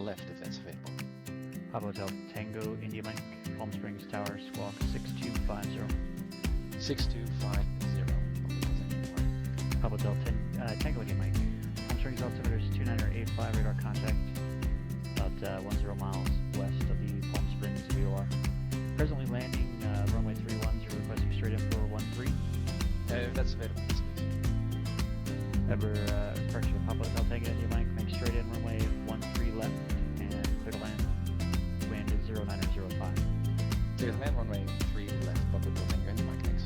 left if that's available. Papa Hotel Tango India Link, Palm Springs Tower, squawk 6250. 6250. Papa Hotel Tango India Link, Palm Springs altimeter is 2985, radar contact about 10 miles west of the Palm Springs VOR. Presently landing runway 31, you're requesting straight in for 13. If that's available, please. Remember, departure Papa Hotel Tango India Link, make straight in runway 13 left and clear to land. Wind is 0905. Clear to land, runway 3 left, Papa Hotel Tango India Link, thanks.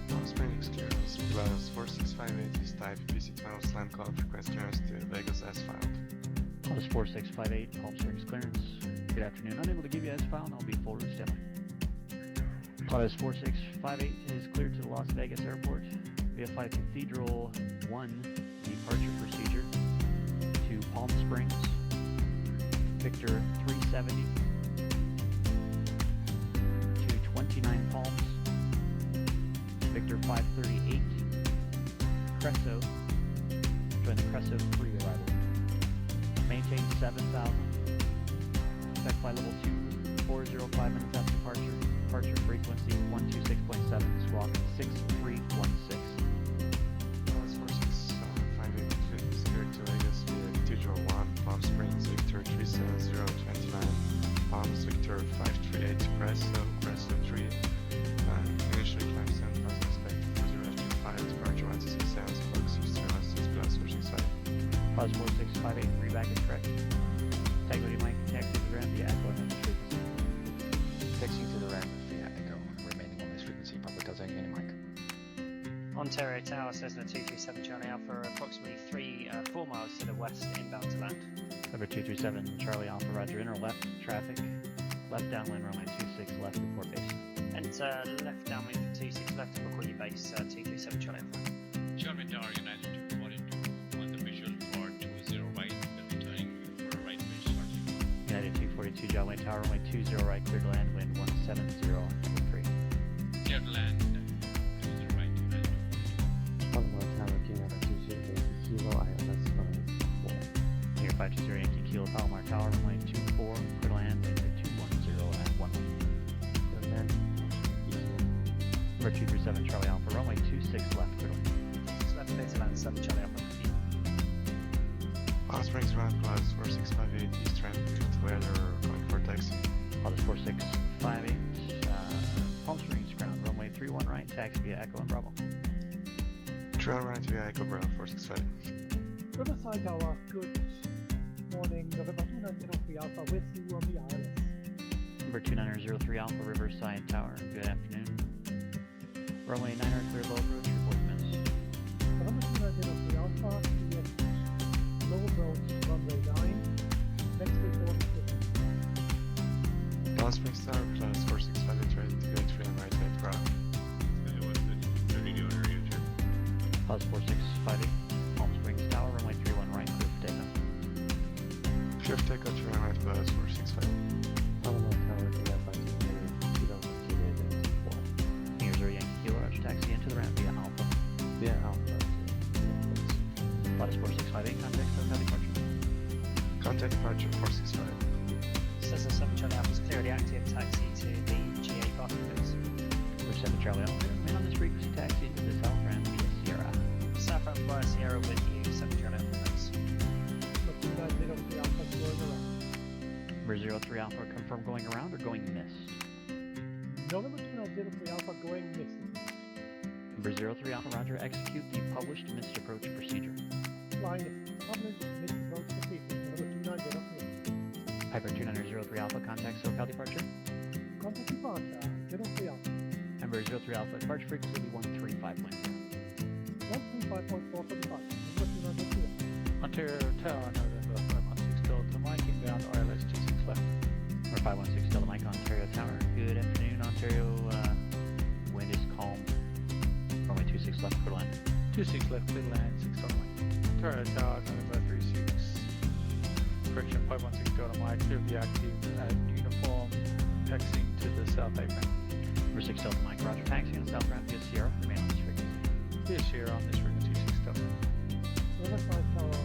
Palm Springs clearance plus 4658 is type PC12 slam conf request clearance to Vegas S file. Plus 4658, Palm Springs clearance. Good afternoon. Unable to give you S file, and I'll be full route standby. Plus 4658 is cleared to the Las Vegas Airport via Flight Cathedral 1 departure procedure to Palm Springs, Victor 370 to 29 Palms, Victor 538, Cresso, join the Cresso 3 arrival. Maintain 7,000. Check flight level 2405 minutes after departure. Departure frequency 126.7, squawk 6316. Plus 4658 is cleared to Vegas via Cathedral 1, Palm Springs, Victor 37029, Palms, Victor 538, Cresso 3. Initially climb 7,000, expect cruiser FG5, departure 167, squawk 6316 plus 465. Plus 4658, free back is correct. Tango Mike, taxi to the ground via echo and frequency. Taxiing to the ramp via echo, remaining on this frequency, Papa Hotel Tango India Link. Ontario Tower, Cessna 237 Charlie Alpha, approximately 4 miles to the west, inbound to land. Number 237 Charlie Alpha, roger, inner left traffic, left downwind runway 26 left, report base. Enter left downwind for 26 left to record your base, 237 Charlie Alpha. Charlie Tower, United 242, on the visual for 20 right, will be turning for a right base shortly. United 242 John Wayne Tower, runway 20 right, clear to land, wind 170.3. Clear to land, cruiser right, United 242. Papa Tower King at 208 Kilo ILS 4. Near 520 Yankee Kilo Palomar Tower, runway 24, clear to land, wind 210 at 11. Number 237 Charlie Alpha, runway 26 left, clear to land. 26 left, clear to land, 7 Charlie Alpha. Palm Springs ramp plus 4658 east ramp with weather going for taxi. Plus 4658, Palm Springs ground, runway 31 right, taxi via Echo and Bravo. Trail right via Echo Bravo 465. Riverside Tower, good morning, November 2903 Alpha with you on the ILS. Number 2903 Alpha, Riverside Tower, good afternoon. Runway 9 clear low approach, report miss. November 2903 Alpha, yes, low approach, runway 9, next week on the Palm Springs Tower plus 4658 ready to go 3 and right at Bravo. The radio area check. Plus 4658, Palm Springs Tower, runway 31 right, clear for takeoff. Fifth takeoff 3 and right plus 465. Papa Tower King at 520 Kilo Kilo 4. Here's our Yankee Kilo Arch taxi into the ramp via Alpha. Via Alpha. Plus 4658, contact SoCal departure. Contact departure 465. Cessna 7 Charlie Alpha is clearly active, taxi to the GA parking base. Number 7 Charlie Alpha, remain on this frequency, taxi into the south ramp via Sierra. South ramp via Sierra with you, 7 Charlie Alpha, thanks. November 2903 Alpha going around. Number 03 Alpha, confirm going around or going missed. November 2903 Alpha going missing. Number 03 Alpha, roger, execute the published missed approach procedure. Flying the public mid approach procedure, November 2903. Piper 2903 Alpha, contact SoCal departure. Contact departure, 03 Alpha. Number 03 Alpha, departure frequency will be 135.4. 135.4 for departure, November 2903 Alpha. Ontario Tower, November 516 Delta Mike, inbound ILS 26 left. Number 516 Delta Mike, Ontario Tower. Good afternoon, Ontario. Wind is calm. Runway 26 left, clear to land. 26 left, clear to land, 6 runway. Ontario Tower, November 36. Correction, 516 Delta Mike, clear to be active at uniform, taxiing to the south apron. Number 6 Delta Mike, roger, taxi on the south ramp via Sierra. Remain on this frequency. Via Sierra on this frequency, 6 Delta. Riverside Tower,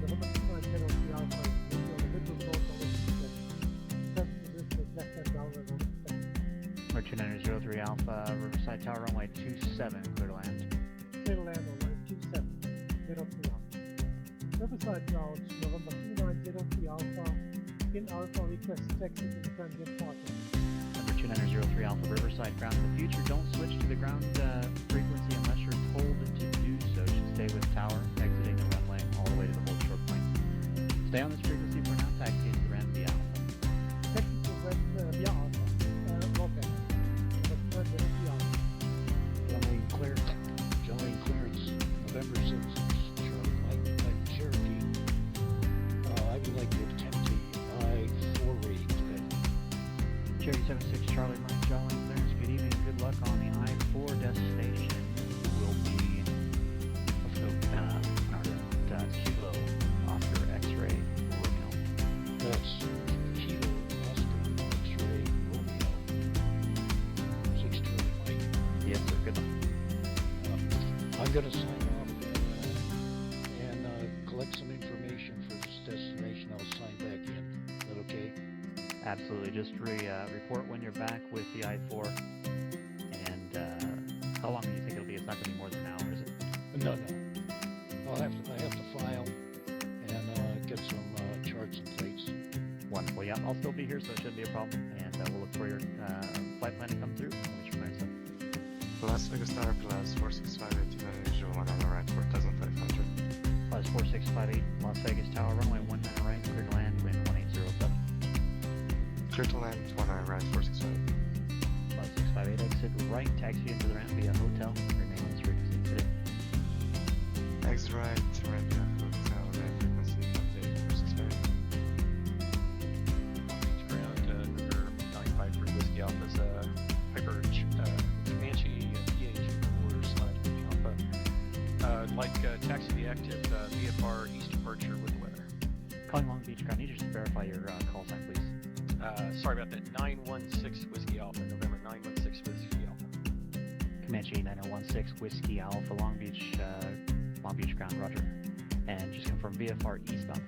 November 2903 Alpha Number 2903 Alpha, Riverside Tower, runway 27, clear to land. Clear to land on runway 27, 03 Alpha. Riverside route, November 2903 Alpha, in Alpha request taxi to the transient parking. Number 2903 Alpha, Riverside ground in the future. Don't switch to the ground frequency unless you're told to do so. Should stay with tower, exiting the runway all the way to the hold short point. Stay on this frequency for now, taxi into the ramp via Alpha. Taxi to ramp via Alpha, rocket. November 2903 Alpha. Generally clear. Generally clearance. November 6th. Charlie Mike Cherokee. I would like to attempt the I-4 rating today. Cherokee 76 Charlie Mike, Jolly clearance. Good evening. Good luck on the I-4 destination. Will be Kilo Oscar X-ray Romeo. That's Kilo Oscar X-ray Romeo. 6 Charlie Mike. Yes, sir. Good luck. I'm going to sign off and collect some information for this destination. I'll sign back in. Is that okay? Absolutely. Just report when you're back with the I-4. And how long do you think it'll be? It's not going to be more than an hour, is it? No. I have to file and get some charts and plates. Wonderful. Yeah, I'll still be here, so it shouldn't be a problem. And we'll look for your flight plan to come through. And we should clearance up. Las Vegas Tower plus 4658 visual 1 on the right 4500. Plus 4658 Las Vegas Tower, runway 19 right, clear to land, wind 1807. Clear to land 19 right 465. Plus 658 exit right, taxi into the ramp via hotel, remain on this frequency today. Exit right, ramp via hotel, ramp frequency 58 465. Ground number 95 for Whiskey Alpha's Piper Comanche PH4/Alpha. Taxi be active VFR east departure with weather. Calling Long Beach Ground, need you to verify your call sign, please. Sorry about that. 916 Whiskey Alpha, November 916 Whiskey Alpha. Comanche 9016 Whiskey Alpha, Long Beach Ground, roger. And just confirm VFR eastbound.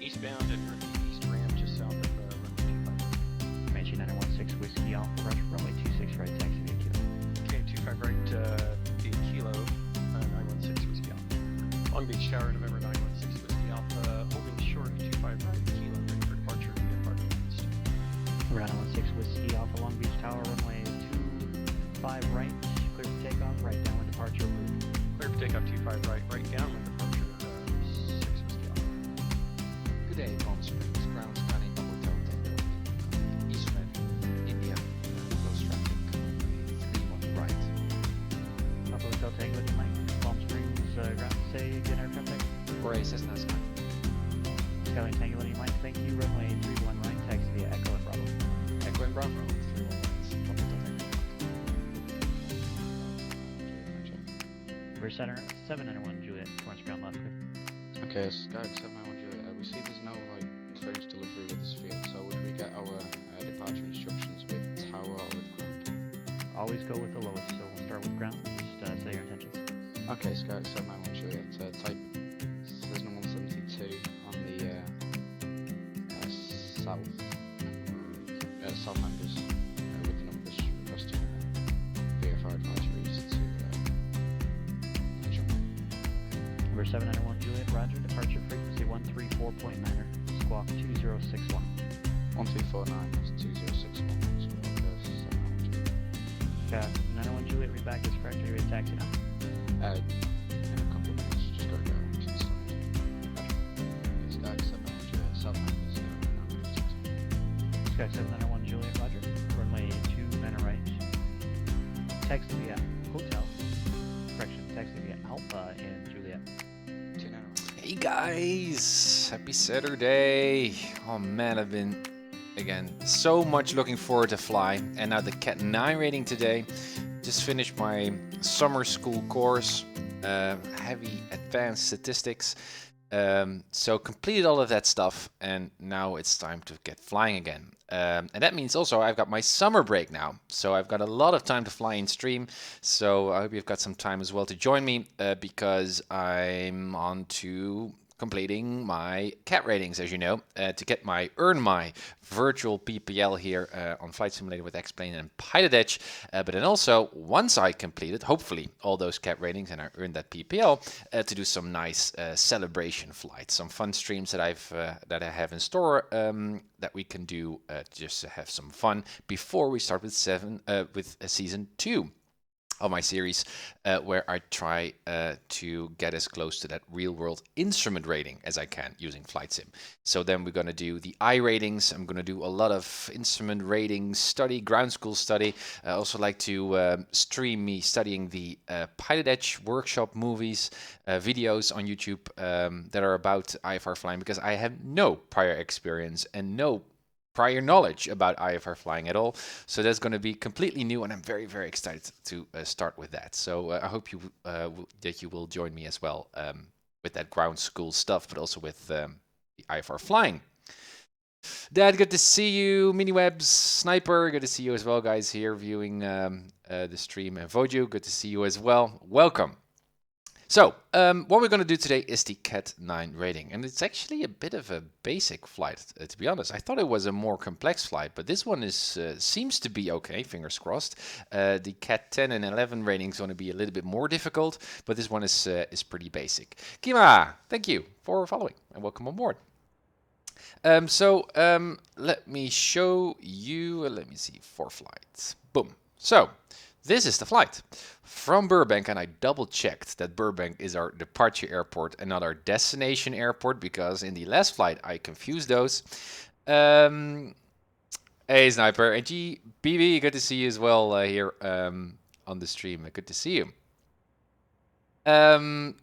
Eastbound and the east ramp just south of runway 25. Comanche 9016 Whiskey Alpha, roger. Runway 26 right, taxi via Kilo. Okay, 25 right via Kilo, 916 Whiskey Alpha. Long Beach Tower, November 916 Whiskey Alpha, holding short of 25 right, Kilo, ready for departure via Parking East. Number 916 Whiskey Alpha, Long Beach Tower, runway 25 right, clear for takeoff, right downwind departure route. Clear for takeoff 25 right, right downwind departure 6 Whiskey Alpha. Good day, Palm Springs, ground scanning Hotel Tango, East Red, India, close traffic, 31 right. Papa Hotel Tango, do you mind? Palm Springs, ground, say again, aircraft type. For a Cessna Skyhawk. Skyline Tango, do you mind? Thank you, runway 31 right, taxi via Echo and Bravo. Echo and Bravo, 31 rights, Papa Hotel Tango. We're 791 Juliet, towards ground left, clear. Okay, Skyhawk 791 Juliet, we see there's no clearance delivery with this field, so would we get our departure instructions with tower or with ground? Always go with the lowest, so we'll start with ground, just say your intentions. Okay, Skyhawk 791 Juliet, type Cessna 172 on the south members with the numbers requesting VFR advisories to Number 791 Juliet, roger, departure frequency 134.9er, squawk 2061. 1249 is 2061, so that's 791 Juliet. Got 991 Juliet, read back is correct, are you ready to taxi now? In a couple of minutes, just gotta go around to the side. Skyhawk 791 Juliet, south members, Sky 791 Juliet, roger, runway 29 right, taxi via hotel, correction, taxi via Alpha in Juliet. Hey guys, happy Saturday. Oh man, I've been again so much looking forward to fly, and now the CAT-09 rating today. Just finished my summer school course, heavy advanced statistics, so completed all of that stuff, and now it's time to get flying again. And that means also I've got my summer break now, so I've got a lot of time to fly in stream. So I hope you've got some time as well to join me, because I'm on to completing my CAT ratings, as you know, to earn my virtual PPL here on Flight Simulator with X-Plane and PilotEdge. But then also, once I completed, hopefully, all those CAT ratings and I earned that PPL, to do some nice celebration flights, some fun streams that I have in store that we can do just to have some fun before we start with season 2 of my series, where I try to get as close to that real-world instrument rating as I can using Flight Sim. So then we're going to do the I ratings. I'm going to do a lot of instrument ratings study, ground school study. I also like to stream me studying the PilotEdge workshop movies, videos on YouTube that are about IFR flying, because I have no prior experience and no prior knowledge about IFR flying at all. So that's going to be completely new, and I'm very, very excited to start with that. So I hope that you will join me as well with that ground school stuff, but also with the IFR flying. Dad, good to see you. Miniwebs, Sniper, good to see you as well, guys, here viewing the stream. And Voju, good to see you as well. Welcome. So, what we're going to do today is the CAT-09 rating, and it's actually a bit of a basic flight, to be honest. I thought it was a more complex flight, but this one is seems to be okay, fingers crossed. The CAT-10 and 11 rating is going to be a little bit more difficult, but this one is pretty basic. Kima, thank you for following, and welcome on board. Let me show you, let me see, ForeFlight. Boom. So, this is the flight from Burbank, and I double-checked that Burbank is our departure airport and not our destination airport, because in the last flight I confused those. Hey, Sniper, and GBB, good to see you as well here on the stream. Good to see you. So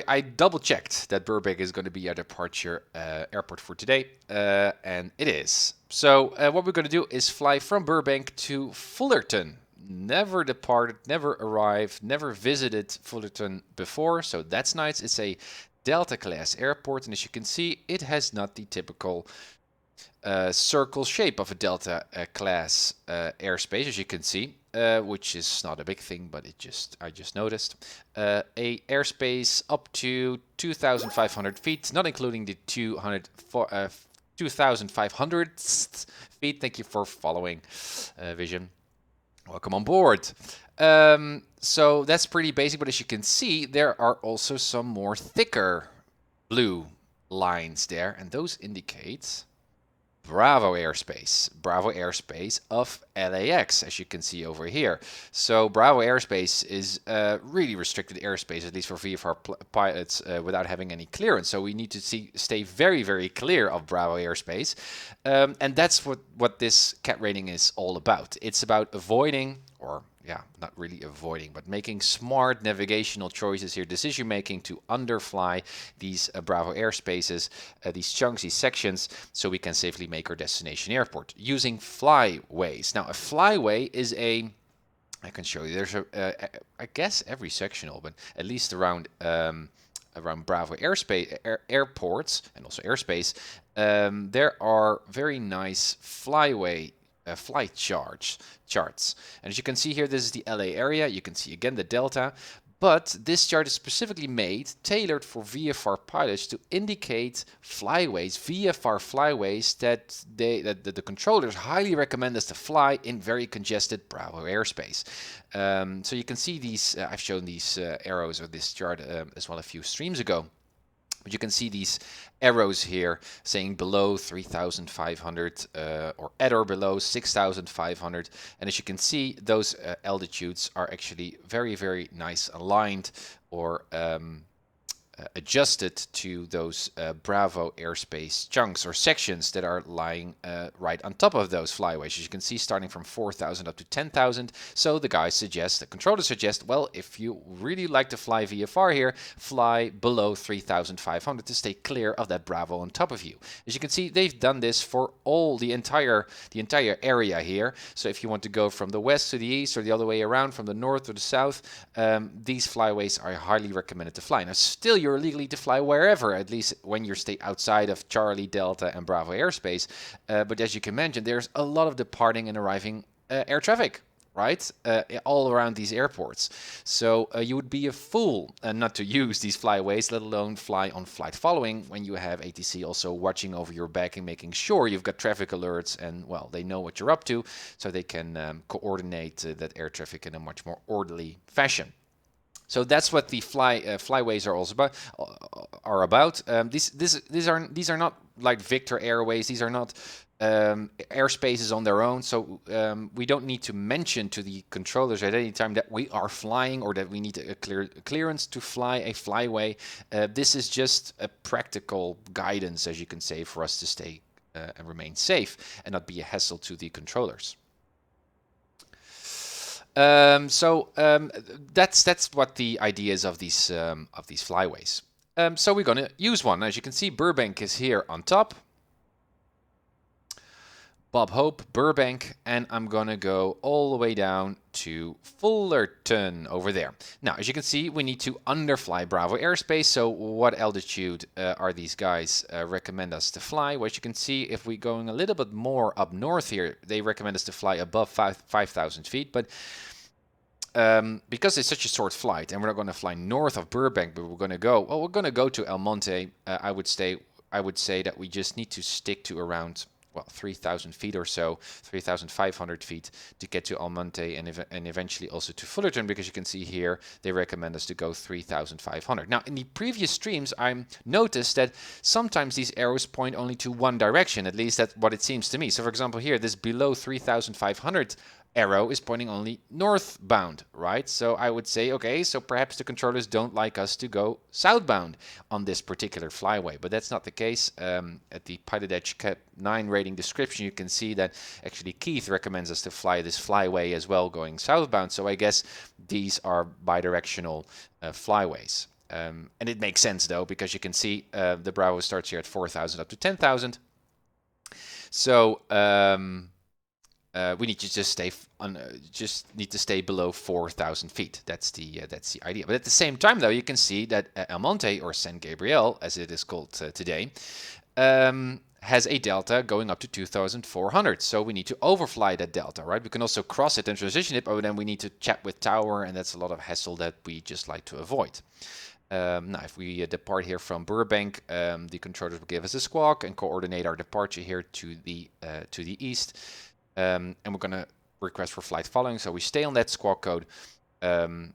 I double-checked that Burbank is going to be our departure airport for today, and it is. So what we're going to do is fly from Burbank to Fullerton. Never departed, never arrived, never visited Fullerton before, so that's nice. It's a Delta class airport, and as you can see, it has not the typical circle shape of a Delta class airspace, as you can see, which is not a big thing, but I just noticed. A airspace up to 2,500 feet, not including the 2,500 feet. Thank you for following, Vision. Welcome on board. So that's pretty basic, but as you can see, there are also some more thicker blue lines there, and those indicate Bravo airspace of LAX, as you can see over here. So Bravo airspace is really restricted airspace, at least for VFR pilots, without having any clearance. So we need to stay very, very clear of Bravo airspace. And that's what this CAT rating is all about. It's about avoiding, or yeah, not really avoiding, but making smart navigational choices here, decision making to underfly these Bravo airspaces, these chunks, these sections, so we can safely make our destination airport using flyways. Now, a flyway is I can show you, there's I guess every sectional, but at least around Bravo airspace, airports, and also airspace, there are very nice flyway flight charts. And as you can see here, this is the LA area. You can see again the Delta, but this chart is specifically tailored for VFR pilots to indicate flyways, VFR flyways that the controllers highly recommend us to fly in very congested Bravo airspace. So you can see these, I've shown these arrows or this chart as well a few streams ago. But you can see these arrows here saying below 3,500 or at or below 6,500. And as you can see, those altitudes are actually very, very nice aligned or adjusted to those Bravo airspace chunks or sections that are lying right on top of those flyways. As you can see, starting from 4,000 up to 10,000. So the controllers suggest, well, if you really like to fly VFR here, fly below 3,500 to stay clear of that Bravo on top of you. As you can see, they've done this for all the entire area here. So if you want to go from the west to the east or the other way around, from the north to the south, these flyways are highly recommended to fly. Now, still, you're legally to fly wherever, at least when you stay outside of Charlie, Delta, and Bravo airspace. But as you can imagine, there's a lot of departing and arriving air traffic right? All around these airports. So you would be a fool not to use these flyways, let alone fly on flight following, when you have ATC also watching over your back and making sure you've got traffic alerts and, well, they know what you're up to, so they can coordinate that air traffic in a much more orderly fashion. So that's what the flyways are about. These are not like Victor Airways. These are not airspaces on their own. So we don't need to mention to the controllers at any time that we are flying or that we need a clearance to fly a flyway. This is just a practical guidance, as you can say, for us to stay and remain safe and not be a hassle to the controllers. That's what the idea is of these flyways. So we're going to use one. As you can see, Burbank is here on top. Bob Hope, Burbank, and I'm going to go all the way down to Fullerton over there. Now, as you can see, we need to underfly Bravo airspace. So what altitude are these guys recommend us to fly? Well, as you can see, if we're going a little bit more up north here, they recommend us to fly above 5,000 feet. But because it's such a short flight, and we're not going to fly north of Burbank, but we're going to go to El Monte. I would say that we just need to stick to around, well, 3,000 feet or so, 3,500 feet to get to El Monte and eventually also to Fullerton, because you can see here they recommend us to go 3,500. Now, in the previous streams, I noticed that sometimes these arrows point only to one direction. At least that's what it seems to me. So, for example, here, this below 3,500 arrow is pointing only northbound, right? So I would say, okay, so perhaps the controllers don't like us to go southbound on this particular flyway, but that's not the case. At the PilotEdge CAT-09 rating description, you can see that actually Keith recommends us to fly this flyway as well, going southbound. So I guess these are bidirectional flyways. And it makes sense, though, because you can see the Bravo starts here at 4,000 up to 10,000. So we need to just stay below 4,000 feet. That's the idea. But at the same time, though, you can see that El Monte, or San Gabriel, as it is called today, has a delta going up to 2,400. So we need to overfly that delta, right? We can also cross it and transition it, but then we need to chat with tower, and that's a lot of hassle that we just like to avoid. Now, if we depart here from Burbank, the controllers will give us a squawk and coordinate our departure here to the east. And we're going to request for flight following, so we stay on that squawk code. And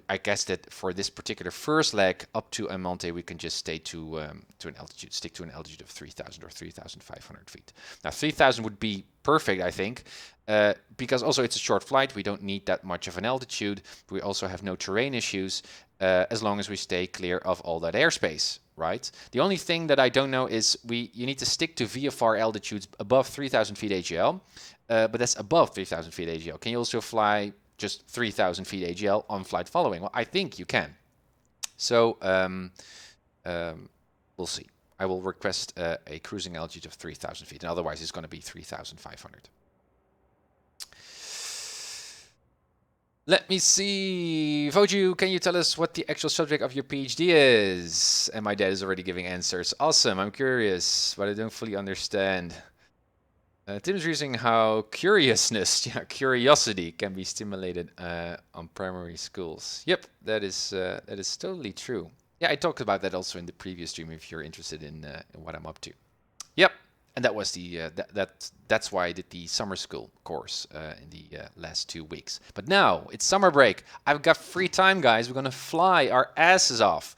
I guess that for this particular first leg up to El Monte, we can just stay to an altitude, stick to an altitude of 3,000 or 3,500 feet. Now, 3,000 would be perfect, I think, because also it's a short flight. We don't need that much of an altitude. We also have no terrain issues, as long as we stay clear of all that airspace, right? The only thing that I don't know is you need to stick to VFR altitudes above 3,000 feet AGL, but that's above 3,000 feet AGL. Can you also fly just 3,000 feet AGL on flight following? Well, I think you can. So we'll see. I will request a cruising altitude of 3,000 feet, and otherwise it's going to be 3,500. Let me see. Voju, can you tell us what the actual subject of your PhD is? And my dad is already giving answers. Awesome. I'm curious, but I don't fully understand. Tim's using how curiosity can be stimulated on primary schools. Yep, that is totally true. Yeah, I talked about that also in the previous stream if you're interested in what I'm up to. Yep, and that was the that's why I did the summer school course in the last 2 weeks. But now it's summer break. I've got free time, guys. We're gonna fly our asses off.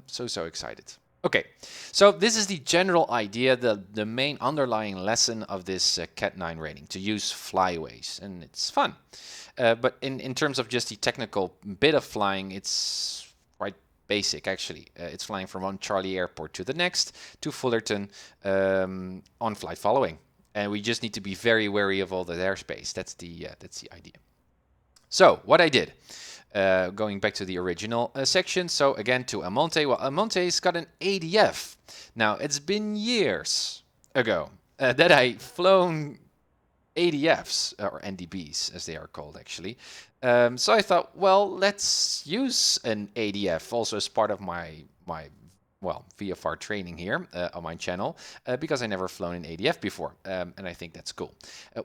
So excited. Okay, so this is the general idea, the main underlying lesson of this CAT-09 rating, to use flyways, and it's fun. But in terms of just the technical bit of flying, it's quite basic, actually. It's flying from one Charlie airport to the next, to Fullerton, on flight following. And we just need to be very wary of all that airspace. That's the idea. So, what I did. Going back to the original section, so again to El Monte. Well, El Monte's got an ADF. Now, it's been years ago that I flown ADFs, or NDBs as they are called actually. So I thought, well, let's use an ADF also as part of my well, VFR training here on my channel because I never flown in ADF before, and I think that's cool.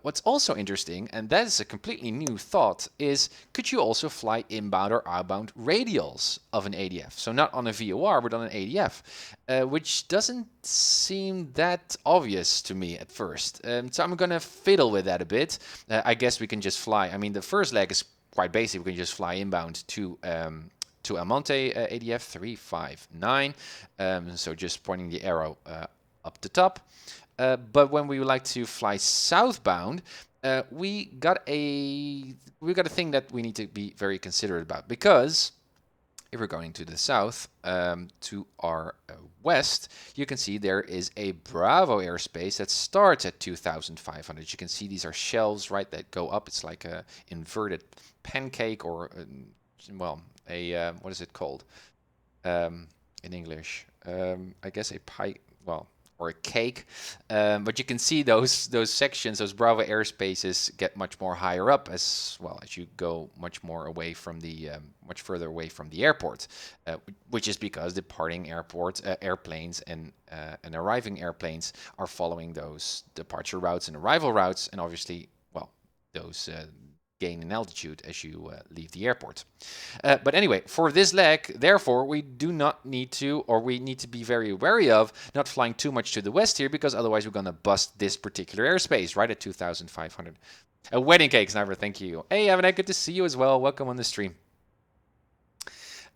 What's also interesting, and that is a completely new thought, is could you also fly inbound or outbound radials of an ADF? So not on a VOR, but on an ADF, which doesn't seem that obvious to me at first. So I'm gonna fiddle with that a bit. I guess we can just fly. I mean, the first leg is quite basic. We can just fly inbound to El Monte ADF 359, so just pointing the arrow up the top. But when we would like to fly southbound, we got a thing that we need to be very considerate about, because if we're going to the south, to our west, you can see there is a Bravo airspace that starts at 2,500. You can see these are shelves, right, that go up. It's like a inverted pancake, or well, a what is it called in English? I guess a pie, well, or a cake. But you can see those sections, those Bravo airspaces, get much more higher up as well as you go much more away from the much further away from the airport, which is because departing airplanes and arriving airplanes are following those departure routes and arrival routes, and obviously, well, those gain in altitude as you leave the airport. But anyway, for this leg, therefore, we do not need to, or we need to be very wary of not flying too much to the west here, because otherwise we're going to bust this particular airspace right at 2,500. A wedding cake, Sniper, thank you. Hey, Evan, good to see you as well. Welcome on the stream.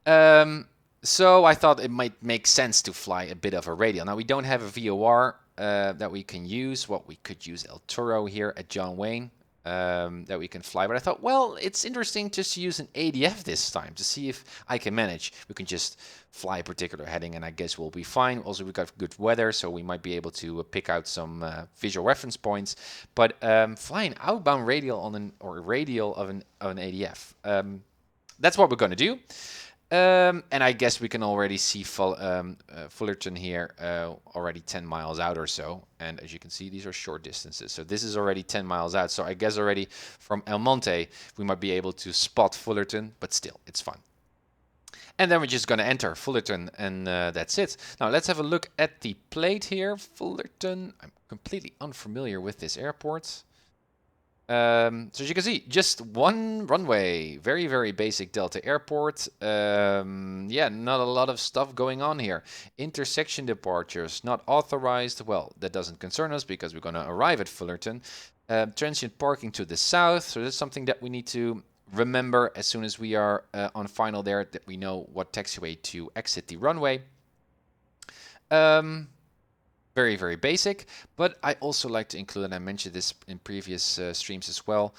So I thought it might make sense to fly a bit of a radial. Now, we don't have a VOR that we can use. What we could use El Toro here at John Wayne. That we can fly, but I thought, well, it's interesting just to use an ADF this time to see if I can manage. We can just fly a particular heading, and I guess we'll be fine. Also, we've got good weather, so we might be able to pick out some visual reference points. But flying outbound radial on an radial of an ADF, that's what we're going to do. And I guess we can already see Fullerton here already 10 miles out or so. And as you can see, these are short distances. So this is already 10 miles out. So I guess already from El Monte, we might be able to spot Fullerton, but still, it's fun. And then we're just going to enter Fullerton, and that's it. Now, let's have a look at the plate here. Fullerton, I'm completely unfamiliar with this airport. So as you can see, just one runway, very, very basic Delta airport. Yeah, not a lot of stuff going on here. Intersection departures, not authorized. Well, that doesn't concern us because we're going to arrive at Fullerton. Transient parking to the south, so that's something that we need to remember as soon as we are on final there, that we know what taxiway to exit the runway. Very, very basic, but I also like to include, and I mentioned this in previous streams as well,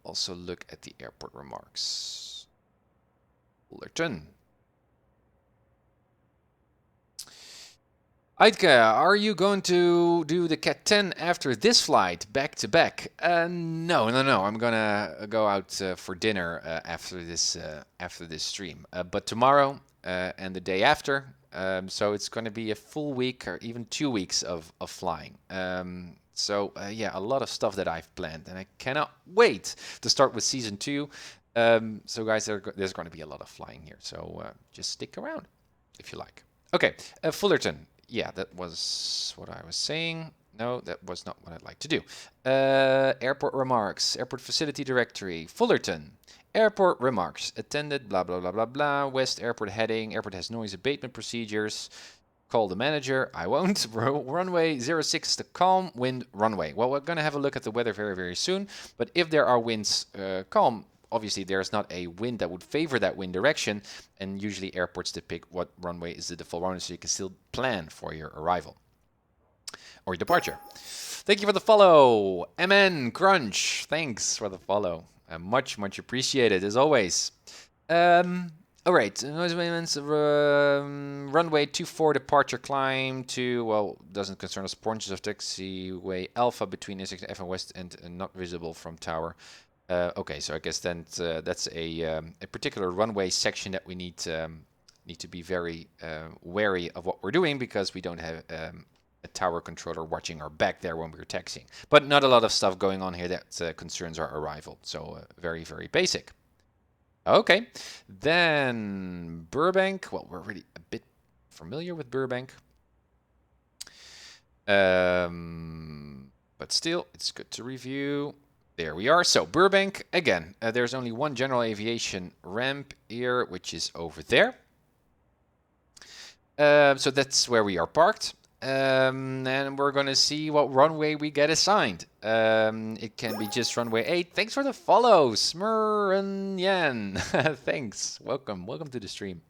also look at the airport remarks. Fullerton. Eidke, are you going to do the CAT-10 after this flight, back to back? No. I'm gonna go out for dinner after this stream. But tomorrow and the day after. So it's going to be a full week or even 2 weeks of flying. Yeah, a lot of stuff that I've planned, and I cannot wait to start with season 2. So guys, there's going to be a lot of flying here. So just stick around if you like. Okay, Fullerton. Yeah, that was what I was saying. No, that was not what I'd like to do. Airport remarks, airport facility directory, Fullerton. Airport remarks, attended, blah, blah, blah, blah, blah. West airport heading, airport has noise abatement procedures. Call the manager, I won't. Runway 06, the calm wind runway. Well, we're going to have a look at the weather very, very soon. But if there are winds calm, obviously there's not a wind that would favor that wind direction. And usually airports depict what runway is the default runway, so you can still plan for your arrival or your departure. Thank you for the follow. MN Crunch, thanks for the follow. Much appreciated, as always. All right, noise abatements, runway 24 departure climb to, well, doesn't concern us, branches of taxiway Alpha between S6 and F and West and not visible from tower. Okay, so I guess then that's a particular runway section that we need to be very wary of what we're doing, because we don't have a tower controller watching our back there when we're taxiing. But not a lot of stuff going on here that concerns our arrival. So very, very basic. Okay, then Burbank. Well, we're already a bit familiar with Burbank. But still, it's good to review. There we are. So Burbank, again, there's only one general aviation ramp here, which is over there. So that's where we are parked. And we're going to see what runway we get assigned. It can be just runway 8. Thanks for the follow, Smur and Yan. Thanks. Welcome to the stream.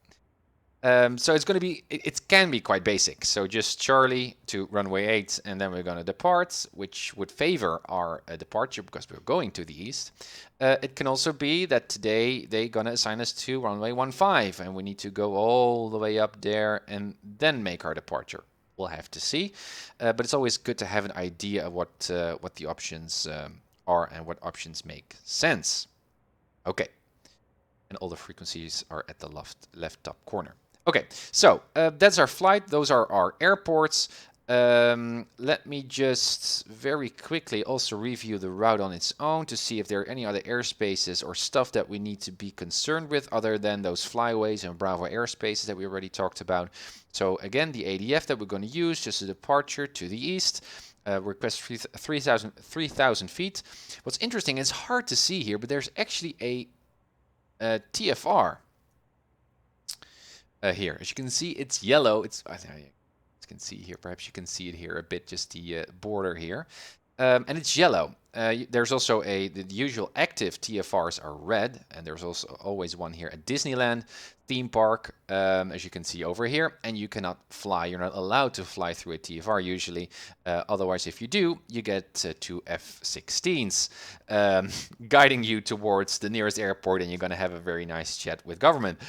So it's going to be, it can be quite basic. So just Charlie to runway 8, and then we're going to depart, which would favor our departure because we're going to the east. It can also be that today they're going to assign us to runway 15, and we need to go all the way up there and then make our departure. We'll have to see. But it's always good to have an idea of what the options are and what options make sense. Okay. And all the frequencies are at the left top corner. Okay, so that's our flight. Those are our airports. Let me just very quickly also review the route on its own to see if there are any other airspaces or stuff that we need to be concerned with other than those flyways and Bravo airspaces that we already talked about. So again, the ADF that we're going to use, just a departure to the east. Request 3,000 feet. What's interesting, it's hard to see here, but there's actually a TFR here. As you can see, it's yellow. I think you can see here. Perhaps you can see it here a bit, just the border here. And it's yellow. There's also the usual active TFRs are red, and there's also always one here at Disneyland theme park, as you can see over here. And you cannot fly. You're not allowed to fly through a TFR usually. Otherwise, if you do, you get two F-16s guiding you towards the nearest airport, and you're going to have a very nice chat with government.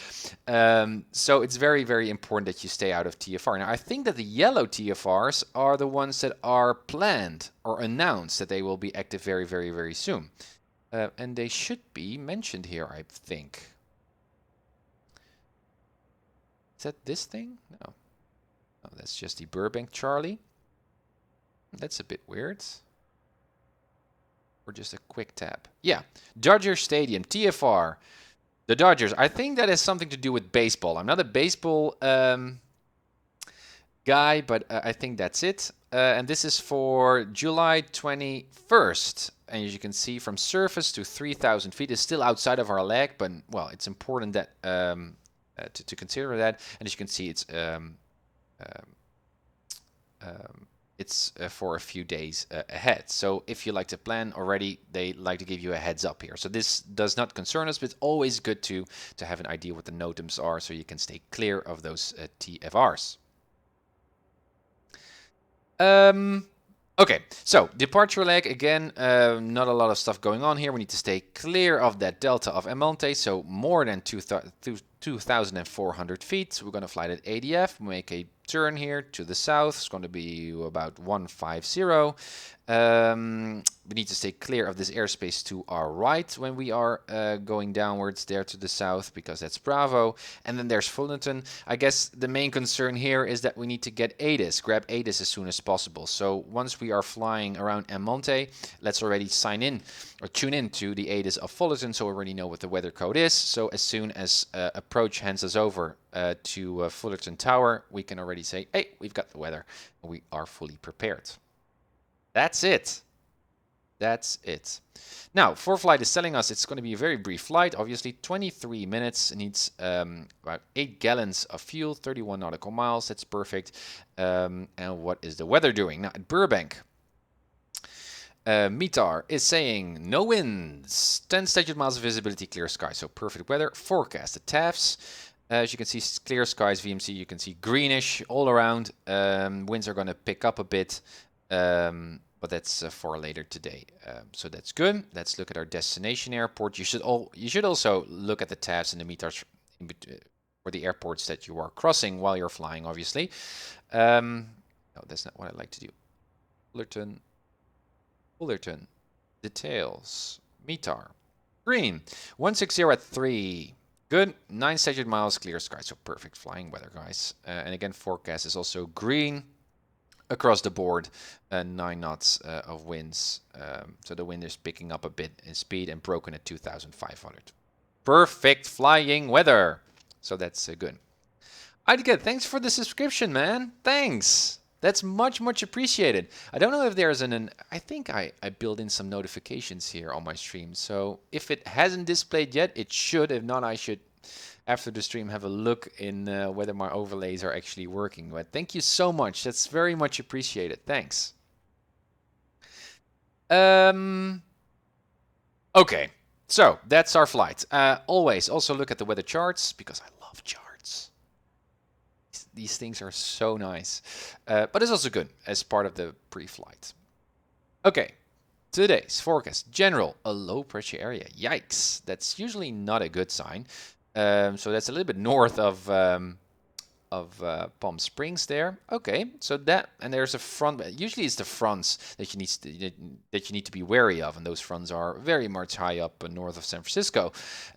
So it's very, very important that you stay out of TFR. Now, I think that the yellow TFRs are the ones that are planned or announced that they will be active very, very, very soon. And they should be mentioned here, I think. Is that this thing? No. Oh, that's just the Burbank Charlie. That's a bit weird. Or just a quick tap. Yeah, Dodger Stadium, TFR. The Dodgers. I think that has something to do with baseball. I'm not a baseball guy, but I think that's it. And this is for July 21st. And as you can see, from surface to 3,000 feet is still outside of our leg, but well, it's important that to consider that. And as you can see, it's for a few days ahead. So if you like to plan already, they like to give you a heads up here. So this does not concern us, but it's always good to have an idea what the NOTAMs are so you can stay clear of those TFRs. Okay, so departure leg, again, not a lot of stuff going on here. We need to stay clear of that delta of Emonte, so more than 2,400 feet. We're going to fly that ADF, make a turn here to the south. It's going to be about 150. We need to stay clear of this airspace to our right when we are going downwards there to the south, because that's Bravo. And then there's Fullerton. I guess the main concern here is that we need to get ATIS, grab ATIS as soon as possible. So once we are flying around Emonte, let's already sign in or tune in to the ATIS of Fullerton so we already know what the weather code is. So as soon as approach hands us over to Fullerton Tower, we can already say, hey, we've got the weather. We are fully prepared. That's it. That's it. Now, ForeFlight is telling us it's going to be a very brief flight. Obviously, 23 minutes. It needs about 8 gallons of fuel, 31 nautical miles. That's perfect. And what is the weather doing? Now, at Burbank, METAR is saying no winds, 10 statute miles of visibility, clear sky. So perfect weather. Forecast, the TAFs. As you can see, clear skies, VMC. You can see greenish all around. Winds are going to pick up a bit. But that's for later today. So that's good. Let's look at our destination airport. You should also look at the tabs and the METARs for the airports that you are crossing while you're flying, obviously. No, that's not what I like to do. Fullerton. Details. METAR. Green. 160 at 3. Good. 9 statute miles, clear sky. So perfect flying weather, guys. And again, forecast is also green. Across the board, 9 knots of winds. So the wind is picking up a bit in speed and broken at 2,500. Perfect flying weather. So that's good. I'd get thanks for the subscription, man. Thanks. That's much, much appreciated. I don't know if there's I think I built in some notifications here on my stream. So if it hasn't displayed yet, it should. If not, I should, after the stream, have a look in whether my overlays are actually working. But thank you so much. That's very much appreciated. Thanks. Okay. So that's our flight. Always also look at the weather charts because I love charts. These things are so nice. But it's also good as part of the pre-flight. Okay. Today's forecast. General, a low pressure area. Yikes. That's usually not a good sign. So that's a little bit north of Palm Springs there. Okay, so that, and there's a front. Usually it's the fronts that you need to be wary of, and those fronts are very much high up north of San Francisco.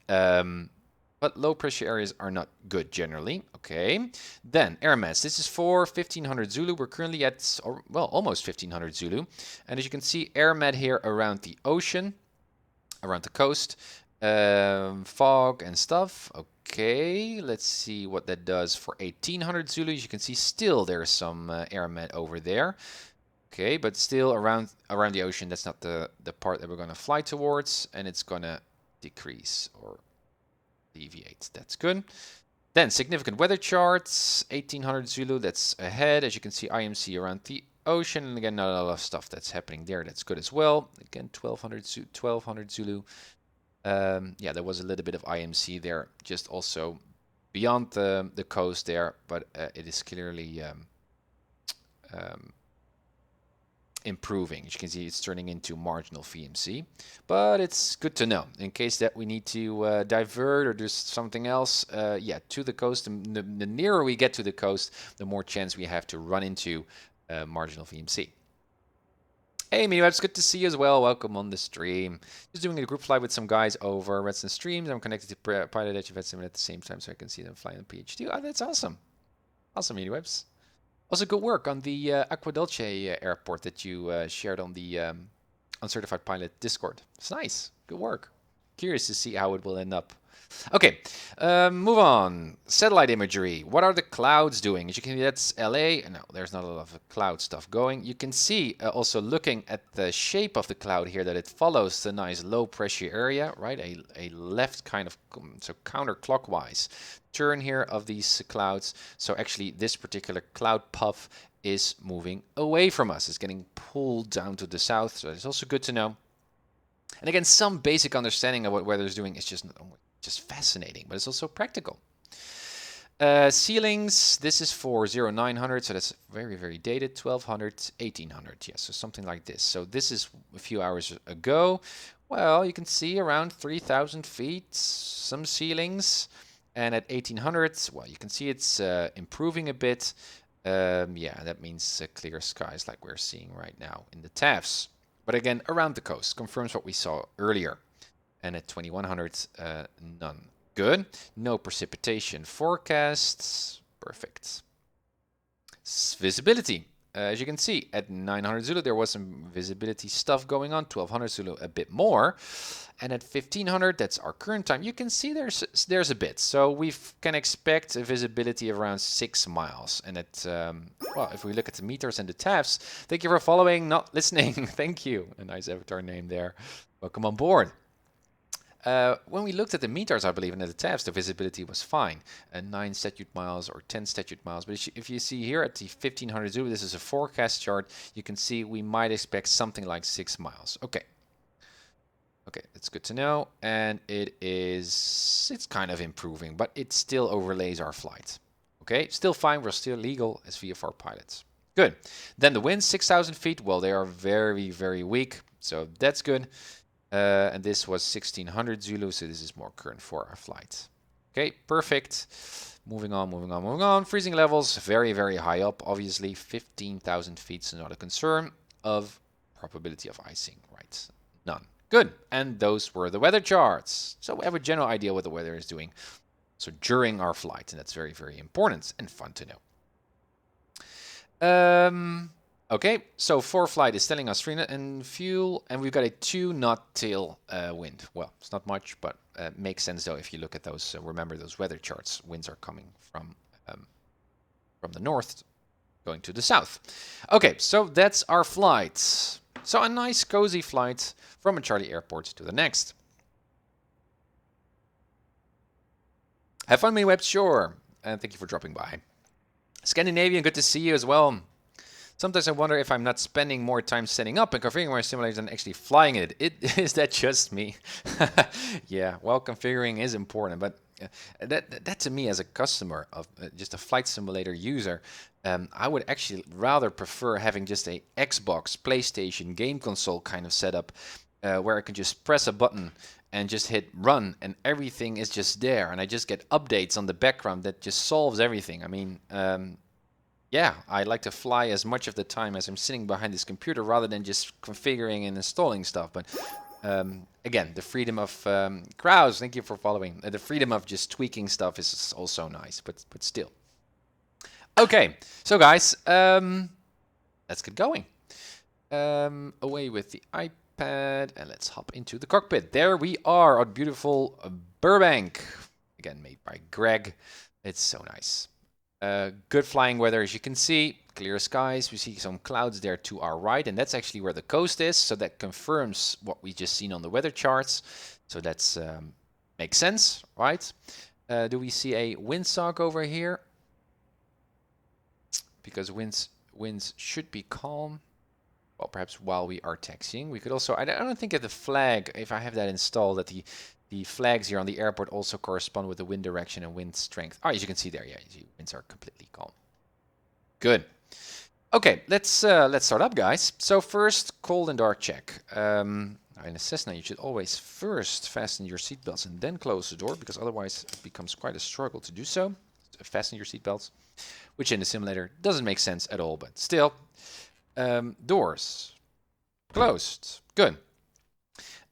But low pressure areas are not good generally. Okay, then AirMets. This is for 1500 Zulu. We're currently at, well, almost 1500 Zulu, and as you can see, AirMet here around the ocean, around the coast. Fog and stuff. Okay, let's see what that does for 1800 Zulu. As you can see, still there's some AirMet over there. Okay, but still around the ocean. That's not the part that we're going to fly towards, and it's going to decrease or deviate. That's good. Then significant weather charts. 1800 Zulu. That's ahead. As you can see, IMC around the ocean, and again, not a lot of stuff that's happening there. That's good as well. Again, 1200 Zulu. Yeah, there was a little bit of IMC there, just also beyond the coast there, but it is clearly improving. As you can see, it's turning into marginal VMC, but it's good to know in case that we need to divert or do something else. Yeah, to the coast. The nearer we get to the coast, the more chance we have to run into marginal VMC. Hey, Mio, it's good to see you as well. Welcome on the stream. Just doing a group flight with some guys over Redstone Streams. I'm connected to PilotEdge events at the same time, so I can see them flying on PhD. Oh, that's awesome. Awesome, MediaWebs. Also, good work on the Aqua Dulce airport that you shared on the UncertifiedPilot Discord. It's nice. Good work. Curious to see how it will end up. Okay, move on. Satellite imagery. What are the clouds doing? As you can see, that's LA. No, there's not a lot of cloud stuff going. You can see also looking at the shape of the cloud here that it follows the nice low pressure area, right? A left kind of, so counterclockwise turn here of these clouds. So actually this particular cloud puff is moving away from us. It's getting pulled down to the south. So it's also good to know. And again, some basic understanding of what weather is doing is just fascinating, but it's also practical. Ceilings, this is for 0900, so that's very, very dated. 1200, 1800, yeah, so something like this. So this is a few hours ago. Well, you can see around 3000 feet, some ceilings. And at 1800, well, you can see it's improving a bit. Yeah, that means clear skies like we're seeing right now in the TAFs. But again, around the coast, confirms what we saw earlier. And at 2100, none. Good. No precipitation forecasts. Perfect. Visibility. As you can see, at 900 Zulu, there was some visibility stuff going on. 1200 Zulu, a bit more. And at 1500, that's our current time, you can see there's a bit. So we can expect a visibility of around 6 miles. And at, well, if we look at the meters and the TAFs, thank you for following, not listening. Thank you. A nice avatar name there. Welcome on board. When we looked at the meters, I believe, and at the TAFs, the visibility was fine. 9 statute miles or 10 statute miles. But if you see here at the 1500 Zulu, this is a forecast chart, you can see we might expect something like 6 miles. Okay. Okay, that's good to know. And it's kind of improving, but it still overlays our flight. Okay, still fine. We're still legal as VFR pilots. Good. Then the winds, 6,000 feet. Well, they are very, very weak. So that's good. And this was 1600 Zulu, so this is more current for our flight. Okay, perfect. Moving on, moving on, moving on. Freezing levels, very, very high up. Obviously, 15,000 feet is not a concern. Of probability of icing, right? None. Good. And those were the weather charts. So we have a general idea what the weather is doing. So during our flight, and that's very, very important and fun to know. Okay, so ForeFlight is telling us 3 knot and fuel, and we've got a 2 knot tail wind. Well, it's not much, but makes sense though if you look at those. Remember those weather charts. Winds are coming from from the north going to the south. Okay, so that's our flight. So a nice cozy flight from a Charlie airport to the next. Have fun, Web, sure. And thank you for dropping by. Scandinavian, good to see you as well. Sometimes I wonder if I'm not spending more time setting up and configuring my simulators than actually flying it. Is that just me? Yeah, well, configuring is important, but that to me as a customer of just a flight simulator user, I would actually rather prefer having just a Xbox, PlayStation, game console kind of setup where I can just press a button and just hit run and everything is just there and I just get updates on the background that just solves everything. I mean, yeah, I like to fly as much of the time as I'm sitting behind this computer rather than just configuring and installing stuff. But again, the freedom of Kraus, thank you for following. The freedom of just tweaking stuff is also nice, but still. Okay, so guys, let's get going. Away with the iPad and let's hop into the cockpit. There we are on beautiful Burbank. Again, made by Greg. It's so nice. Good flying weather, as you can see. Clear skies. We see some clouds there to our right, and that's actually where the coast is. So that confirms what we just seen on the weather charts. So that's makes sense, right? Do we see a windsock over here? Because winds should be calm. Well, perhaps while we are taxiing, we could also. I don't think that the flag, if I have that installed, that the flags here on the airport also correspond with the wind direction and wind strength. Oh, as you can see there, yeah, winds are completely calm. Good. Okay, let's start up, guys. So first, cold and dark check. In a Cessna, you should always first fasten your seatbelts and then close the door, because otherwise it becomes quite a struggle to do so. Fasten your seatbelts, which in the simulator doesn't make sense at all, but still. Doors closed. Good.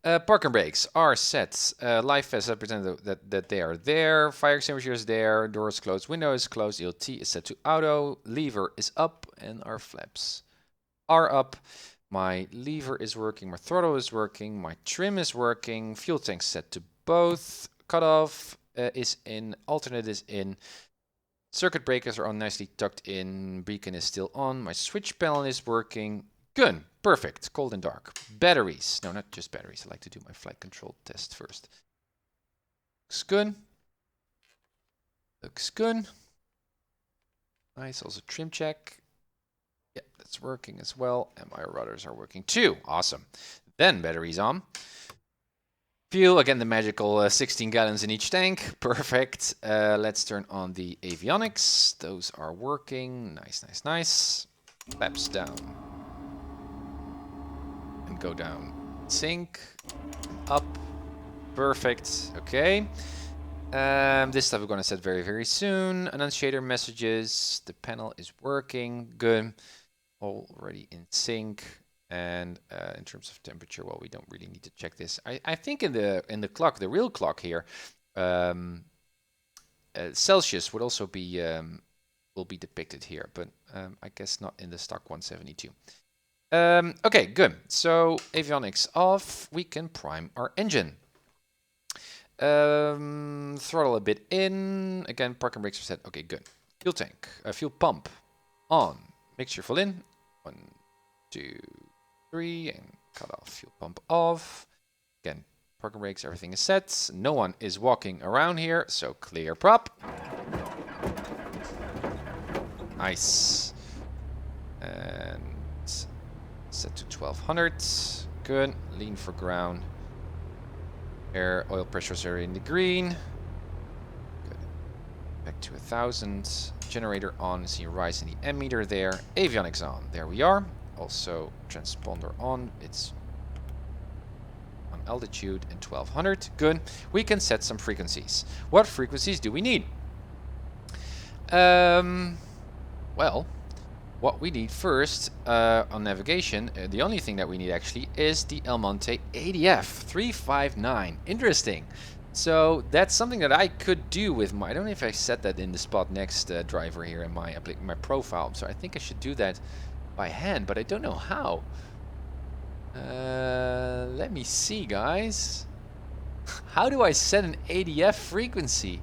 Parking brakes are set. Live vest represented that they are there. Fire extinguisher is there. Doors closed. Window is closed. ELT is set to auto. Lever is up and our flaps are up. My lever is working. My throttle is working. My trim is working. Fuel tank set to both. Cutoff is in. Alternate is in. Circuit breakers are on, nicely tucked in. Beacon is still on. My switch panel is working. Good. Perfect. Cold and dark. Batteries. No, not just batteries. I like to do my flight control test first. Looks good. Looks good. Nice. Also trim check. Yeah, that's working as well. And my rudders are working too. Awesome. Then batteries on. Fuel, again, the magical 16 gallons in each tank. Perfect. Let's turn on the avionics. Those are working. Nice, nice, nice. Flaps down. And go down. Sync. Up. Perfect. Okay. This stuff we're going to set very, very soon. Annunciator messages. The panel is working. Good. Already in sync. And in terms of temperature, well, we don't really need to check this. I think in the clock, the real clock here, Celsius would also be will be depicted here, but I guess not in the stock 172. Okay, good. So avionics off. We can prime our engine. Throttle a bit in. Again, parking brakes are set. Okay, good. Fuel tank, fuel pump on. Mixture full in. 1, 2, 3, and cut off. Fuel pump off. Again, parking brakes, everything is set. No one is walking around here, so clear prop. Nice. And set to 1200. Good. Lean for ground. Air oil pressures are in the green. Good. Back to 1000. Generator on. See a rise in the M meter there. Avionics on. There we are. Also transponder on. It's on altitude and 1200. Good. We can set some frequencies. What frequencies do we need? Well, what we need first on navigation, the only thing that we need actually is the El Monte ADF 359. Interesting. So that's something that I could do with my, I don't know if I set that in the spot next driver here in my profile. So I think I should do that by hand, but I don't know how. Let me see, guys. How do I set an ADF frequency?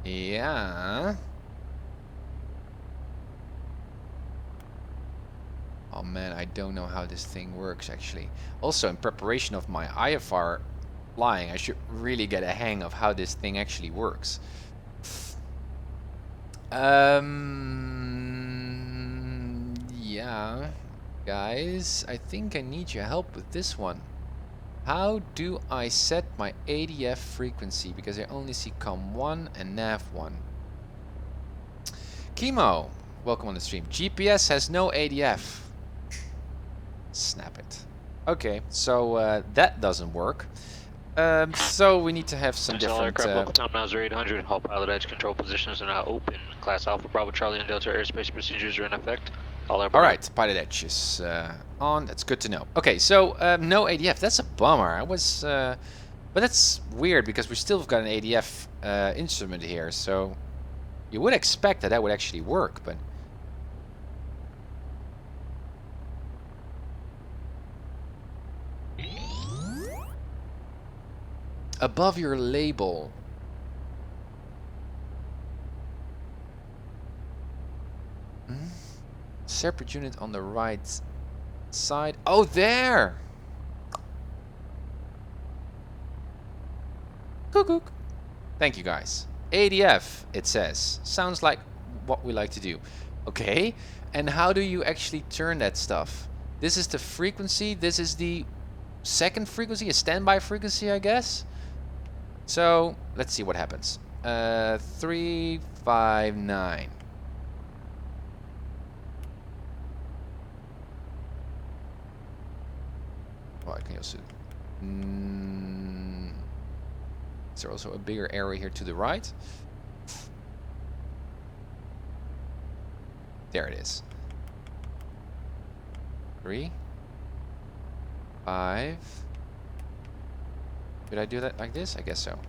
Yeah. Oh man, I don't know how this thing works actually. Also, in preparation of my IFR flying, I should really get a hang of how this thing actually works. Yeah, guys, I think I need your help with this one. How do I set my ADF frequency? Because I only see COM1 and NAV1. Chemo, welcome on the stream. GPS has no ADF. Snap it. Okay, so that doesn't work. So we need to have some different... Time now 0800, all pilot edge control positions are now open. Class Alpha, Bravo, Charlie, and Delta airspace procedures are in effect. Alright, pilot edge is on. That's good to know. Okay, so no ADF. That's a bummer. I was... but that's weird because we still have got an ADF instrument here, so... You would expect that that would actually work, but... Above your label. Separate unit on the right side. Oh, there! Cuckoo. Thank you, guys. ADF, it says. Sounds like what we like to do. Okay, and how do you actually turn that stuff? This is the frequency. This is the second frequency, a standby frequency, I guess. So, let's see what happens. 359. Oh, I can also... Is there also a bigger area here to the right? There it is. 3, 5. Did I do that like this? I guess so.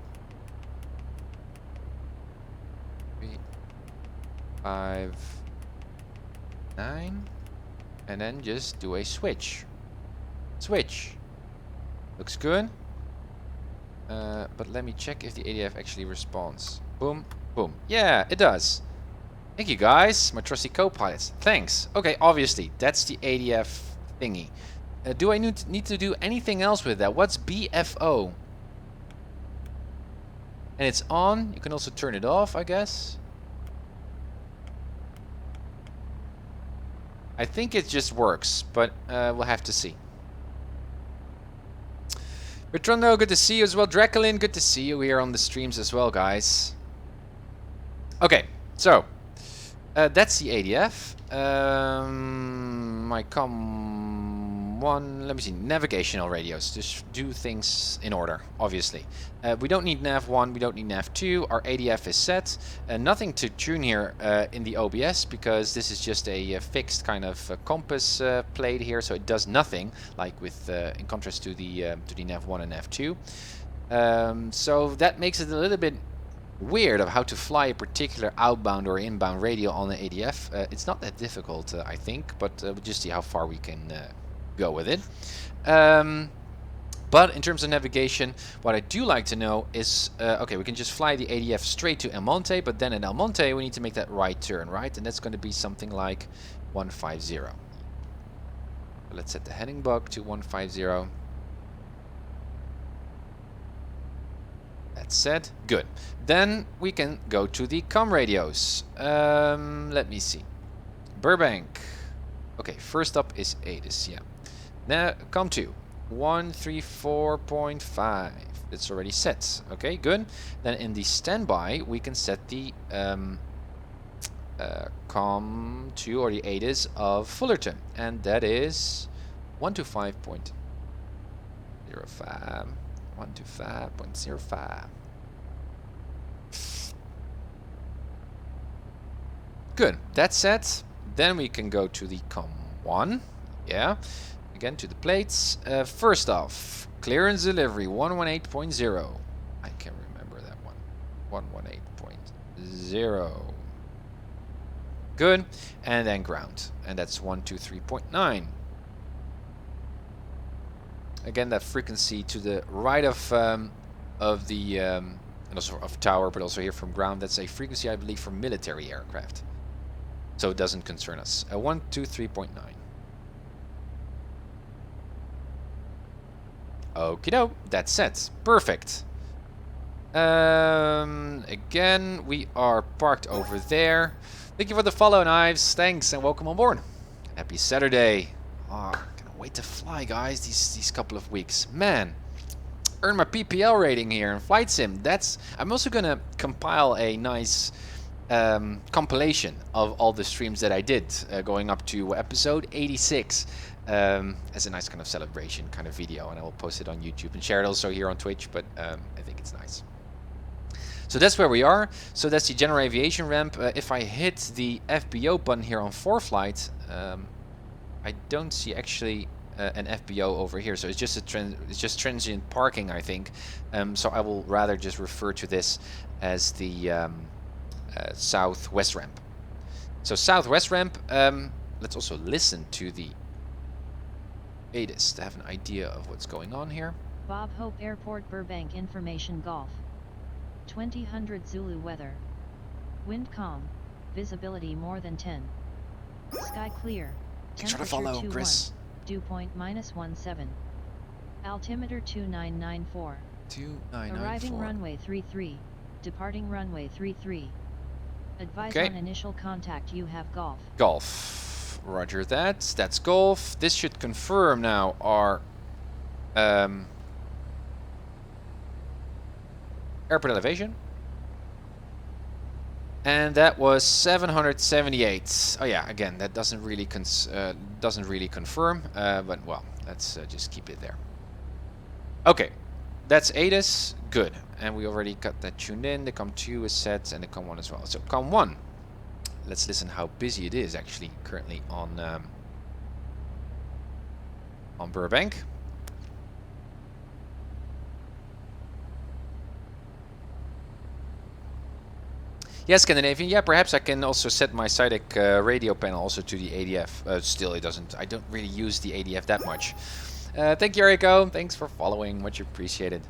3, 5, 9. And then just do a switch. Switch. Looks good. But let me check if the ADF actually responds. Boom, boom. Yeah, it does. Thank you, guys. My trusty co-pilots. Thanks. Okay, obviously, that's the ADF thingy. Do I need to do anything else with that? What's BFO? And it's on. You can also turn it off, I guess. I think it just works, but we'll have to see. Bertrando, good to see you as well. Draculin, good to see you here on the streams as well, guys. Okay, so that's the ADF. My COM1, let me see, navigational radios. Just do things in order, obviously. We don't need NAV1, we don't need NAV2. Our ADF is set. Nothing to tune here in the OBS because this is just a fixed kind of compass plate here, so it does nothing, like with in contrast to the NAV1 and NAV2. So that makes it a little bit weird of how to fly a particular outbound or inbound radio on the ADF. It's not that difficult, I think, but we'll just see how far we can go with it. But in terms of navigation, what I do like to know is, okay, we can just fly the ADF straight to El Monte, but then in El Monte we need to make that right turn, right? And that's going to be something like 150. So let's set the heading bug to 150. That's set. Good. Then we can go to the COM radios. Let me see. Burbank. Okay, first up is ATIS, yeah. Now, COM2. 134.5. It's already set. Okay, good. Then in the standby, we can set the COM2 or the ATIS of Fullerton. And that is 125.05. 125.05. Good, that's set. Then we can go to the COM1. Yeah. Again to the plates. First off, clearance delivery 118.0. I can remember that one. 118.0. Good. And then ground. And that's 123.9. Again, that frequency to the right of the and also of tower, but also here from ground. That's a frequency, I believe, for military aircraft. So it doesn't concern us. 123.9. Okie doke, that's set. Perfect. Again, we are parked over there. Thank you for the follow, Knives. Thanks, and welcome on board. Happy Saturday. Oh, can't wait to fly, guys, these couple of weeks. Man, earn my PPL rating here in Flight Sim. I'm also gonna compile a nice compilation of all the streams that I did going up to episode 86 as a nice kind of celebration kind of video, and I will post it on YouTube and share it also here on Twitch, but I think it's nice. So that's where we are. So that's the general aviation ramp. If I hit the FBO button here on ForeFlight, I don't see actually an FBO over here, so it's just transient parking, I think. So I will rather just refer to this as the southwest ramp. So southwest ramp. Let's also listen to the ATIS to have an idea of what's going on here. Bob Hope Airport, Burbank Information Golf. 2000 Zulu weather. Wind calm. Visibility more than 10. Sky clear. Thanks for the follow, 21. Chris. Dew point -17. Altimeter 2994. 2994. Arriving runway 33. Departing runway 33. Advise Okay. on initial contact. You have golf. Golf. Roger that. That's golf. This should confirm now our airport elevation. And that was 778. Oh yeah, again, that doesn't really confirm, but well, let's just keep it there. Okay, that's ATIS, good. And we already got that tuned in. The COM2 is set, and the COM1 as well. So COM1, let's listen how busy it is actually currently on Burbank. Yeah, Scandinavian. Yeah, perhaps I can also set my Saitek radio panel also to the ADF. Still, it doesn't. I don't really use the ADF that much. Thank you, Eriko. Thanks for following. Much appreciated.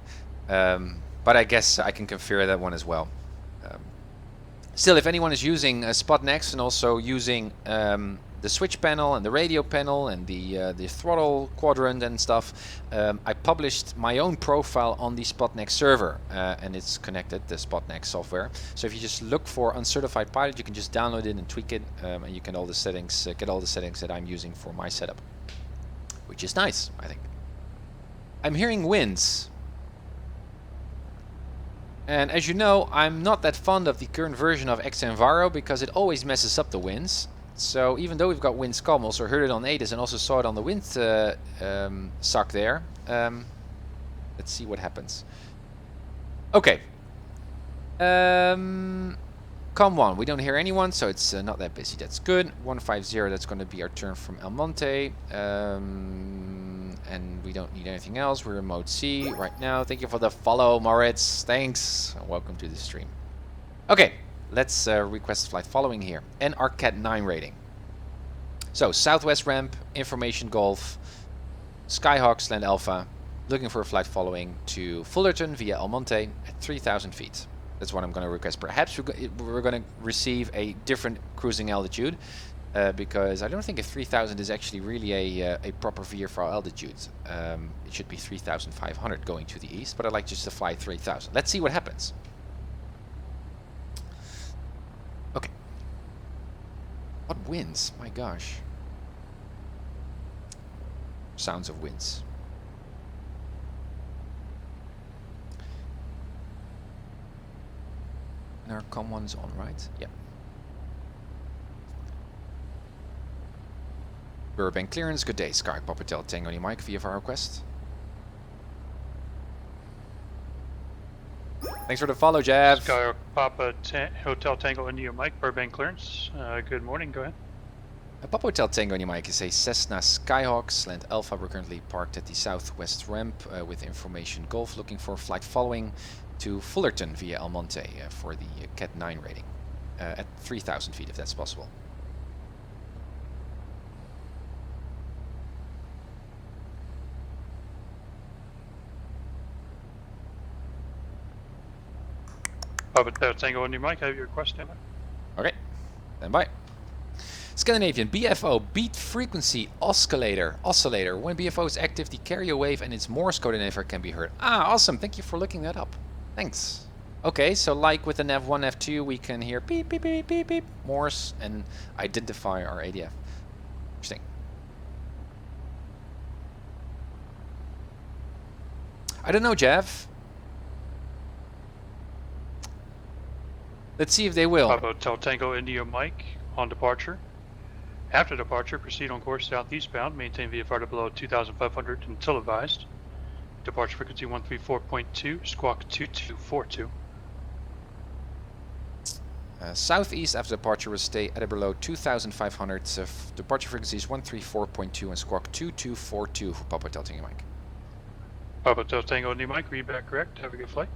But I guess I can configure that one as well. Still, if anyone is using SpotNext and also using the switch panel and the radio panel and the throttle quadrant and stuff, I published my own profile on the SpotNext server, and it's connected, the SpotNext software. So if you just look for UncertifiedPilot, you can just download it and tweak it, and you can all the settings, get all the settings that I'm using for my setup, which is nice, I think. I'm hearing winds. And as you know, I'm not that fond of the current version of xEnviro because it always messes up the winds. So even though we've got winds calm, also heard it on ATIS and also saw it on the wind suck there. Let's see what happens. Okay. COM1, we don't hear anyone, so it's not that busy. That's good. 150, that's going to be our turn from El Monte. And we don't need anything else. We're in mode C right now. Thank you for the follow, Moritz. Thanks. Welcome to the stream. Okay, let's request flight following here. And our CAT-09 rating. So, southwest ramp, information golf, Skyhawk, Slant Alpha, looking for a flight following to Fullerton via El Monte at 3,000 feet. That's what I'm going to request. Perhaps we're going to receive a different cruising altitude. Because I don't think a 3,000 is actually really a proper VFR altitude. It should be 3,500 going to the east, but I'd like just to fly 3,000. Let's see what happens. Okay. What winds? My gosh. Sounds of winds. And our COM1's on, right? Yeah. Burbank clearance, good day. Sky Papa Hotel Tango Mike VFR request. Thanks for the follow, Jav. Sky Papa Hotel Tango India Mike, Burbank clearance. Good morning, go ahead. Papa Hotel Tango India Mike is a Cessna Skyhawk, Slant Alpha. We're currently parked at the southwest ramp with information golf, looking for flight following to Fullerton via El Monte for the CAT-09 rating at 3,000 feet if that's possible. Papa Tango on your mic, have your request in. Okay, stand by. Scandinavian BFO beat frequency oscillator. When BFO is active, the carrier wave and its Morse code enabler can be heard. Ah, awesome! Thank you for looking that up. Thanks. Okay, so like with an F1, F2, we can hear beep, beep, beep, beep, beep, Morse, and identify our ADF. Interesting. I don't know, Jeff. Let's see if they will. Papa Tango India mic on departure. After departure, proceed on course southeastbound. Maintain VFR to below 2,500 until advised. Departure frequency 134.2, squawk 2242. Southeast after departure will stay at or below 2,500. Departure frequency is 134.2 and squawk 2242 for Papa Tango mic. Papa Tango India mic, read back correct. Have a good flight.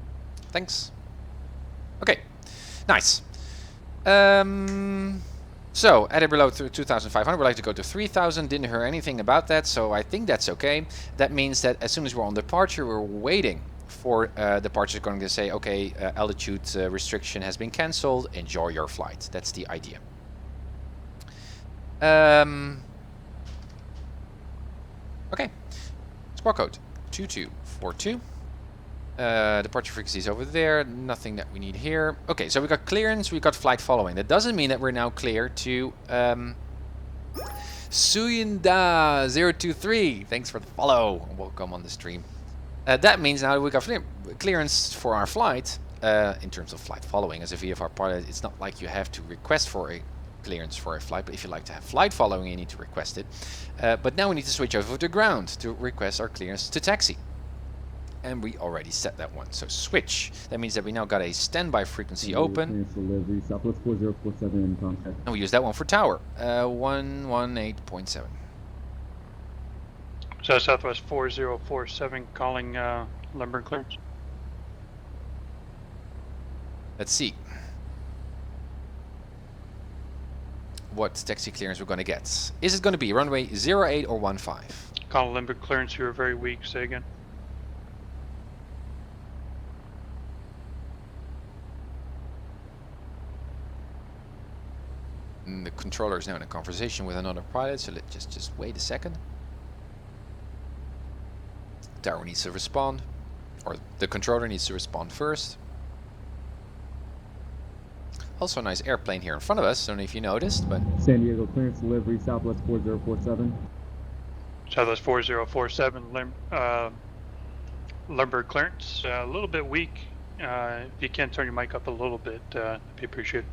Thanks. Okay, nice. So, at or below 2,500, we'd like to go to 3,000. Didn't hear anything about that, so I think that's okay. That means that as soon as we're on departure, we're waiting for departure. Going to say, okay, altitude restriction has been cancelled. Enjoy your flight. That's the idea. Okay. Squawk code 2242. Departure frequency is over there, nothing that we need here. Okay, so we got clearance, we got flight following. That doesn't mean that we're now clear to Suyinda023. Thanks for the follow. Welcome on the stream. That means now we got clearance for our flight. In terms of flight following, as a VFR pilot, it's not like you have to request for a clearance for a flight, but if you like to have flight following, you need to request it. But now we need to switch over to ground to request our clearance to taxi. And we already set that one, so switch. That means that we now got a standby frequency open. And we use that one for tower, 118.7. So Southwest 4047 calling lumber clearance. Let's see what taxi clearance we're going to get. Is it going to be runway 08 or 15? Calling lumber clearance, you are very weak, say again. And the controller is now in a conversation with another pilot, so let's just wait a second. Tower needs to respond, or the controller needs to respond first. Also a nice airplane here in front of us, I don't know if you noticed, but... San Diego clearance delivery, Southwest 4047. Southwest 4047, lumber clearance, a little bit weak. If you can turn your mic up a little bit, that'd be appreciated.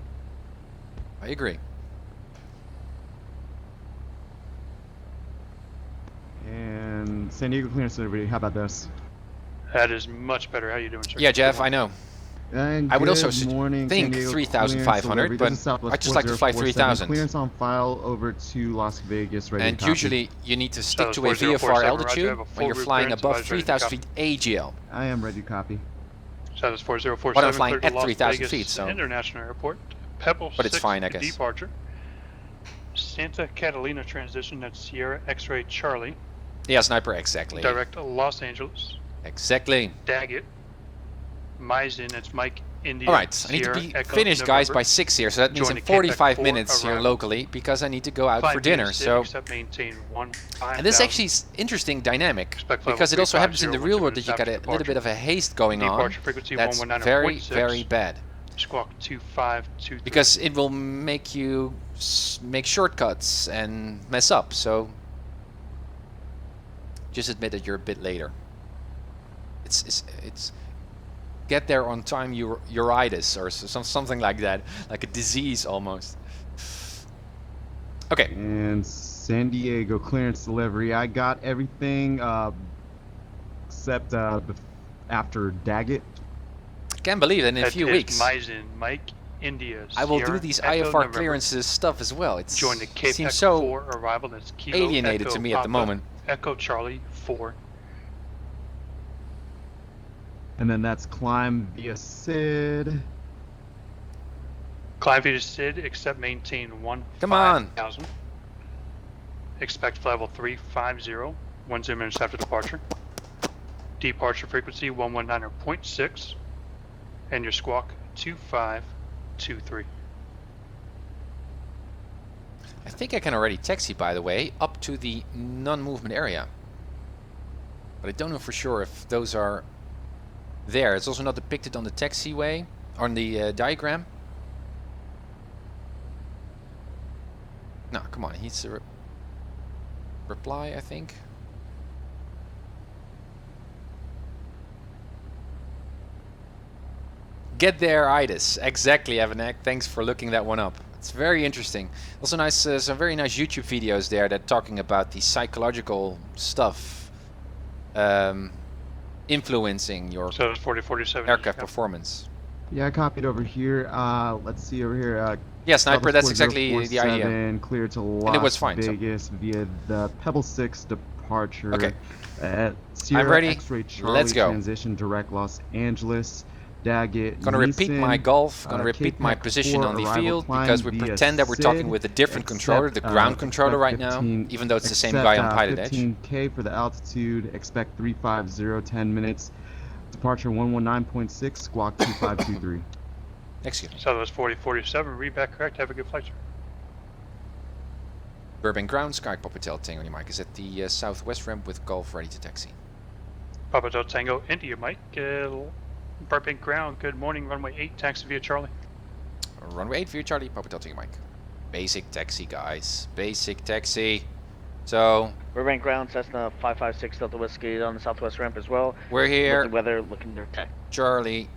I agree. And San Diego clearance delivery, how about this? That is much better. How you doing, sir? Yeah, Jeff, I know. And I would also morning, think 3,500, but I'd just like to fly 3,000. Clearance on file over to Las Vegas, ready. And usually you need to stick to a VFR altitude when you're flying above 3,000 feet AGL. I am ready to copy. Southwest 4047. But I'm flying at 3,000 feet, so... International Airport. Pebble but it's fine, I guess. Departure. Santa Catalina transition at Sierra X-Ray Charlie. Yeah, Sniper, exactly. Direct Los Angeles. Exactly. Daggett. Maizen, that's Mike India. Alright, I need to be finished, guys, by 6 here, so that means in 45 minutes here locally, because I need to go out for dinner, so... And this actually is interesting dynamic, because it also happens in the real world that you got a little bit of a haste going on. That's very, very bad. Squawk 2523. Because it will make you make shortcuts and mess up, so... Just admit that you're a bit later. It's get there on time, uritis or something like that, like a disease almost. Okay. And San Diego clearance delivery. I got everything except after Daggett. I can't believe that in a few weeks. Maizen, Mike India. I will do these IFR clearances stuff as well. It seems so arrival, that's Kilo, alienated Echo, to me at the Papa, moment. Echo Charlie 4. And then that's climb via SID. Climb via SID, except maintain 15,000. Expect flight level 350, 10 minutes after departure. Departure frequency 119.6. And your squawk 2523. I think I can already taxi, by the way, up to the non-movement area. But I don't know for sure if those are there. It's also not depicted on the taxiway, on the diagram. No, come on, he's a reply, I think. Get there, Itis. Exactly, Evanek. Thanks for looking that one up. It's very interesting. Also nice, some very nice YouTube videos there that talking about the psychological stuff influencing your So it's 4047. aircraft performance. Yeah, I copied over here. Let's see over here. Yeah, Sniper, that's exactly the idea. And clear to Las And it was fine, Vegas via the Pebble 6 departure. Okay. At Sierra I'm ready. X-ray Charlie Let's go. transition direct Los Angeles. Daggett. Gonna repeat my golf, gonna repeat my position on the field, because we pretend that we're talking with a different controller, the ground controller right now, even though it's the same guy on PilotEdge. 15K for the altitude, expect 350, 10 minutes. Departure 119.6, squawk 2523. Excuse me. Southwest 4047, read back correct, have a good flight, sir. Burbank ground, Sky Papa Hotel Tango, Mike is at the southwest ramp with Golf ready to taxi. Papa Del Tango, India, Mike. Burbank ground, good morning, runway 8, taxi via Charlie. Runway 8 via Charlie, Papa Hotel Tango, Mike. Basic taxi, guys. Basic taxi. So, Burbank ground, Cessna 556 Delta Whiskey on the southwest ramp as well. we're here. Looking weather, looking their tech. Charlie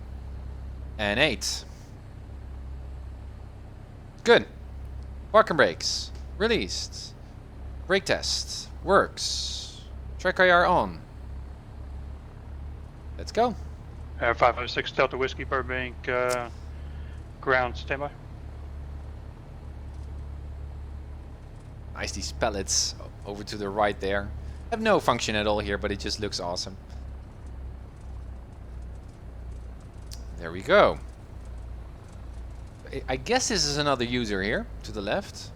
and 8. Good. Parking brakes. Released. Brake test. Works. TrackIR on. Let's go. 556 Delta Whiskey, Burbank ground, standby. Nice, these pellets over to the right there. Have no function at all here, but it just looks awesome. There we go. I guess this is another user here to the left,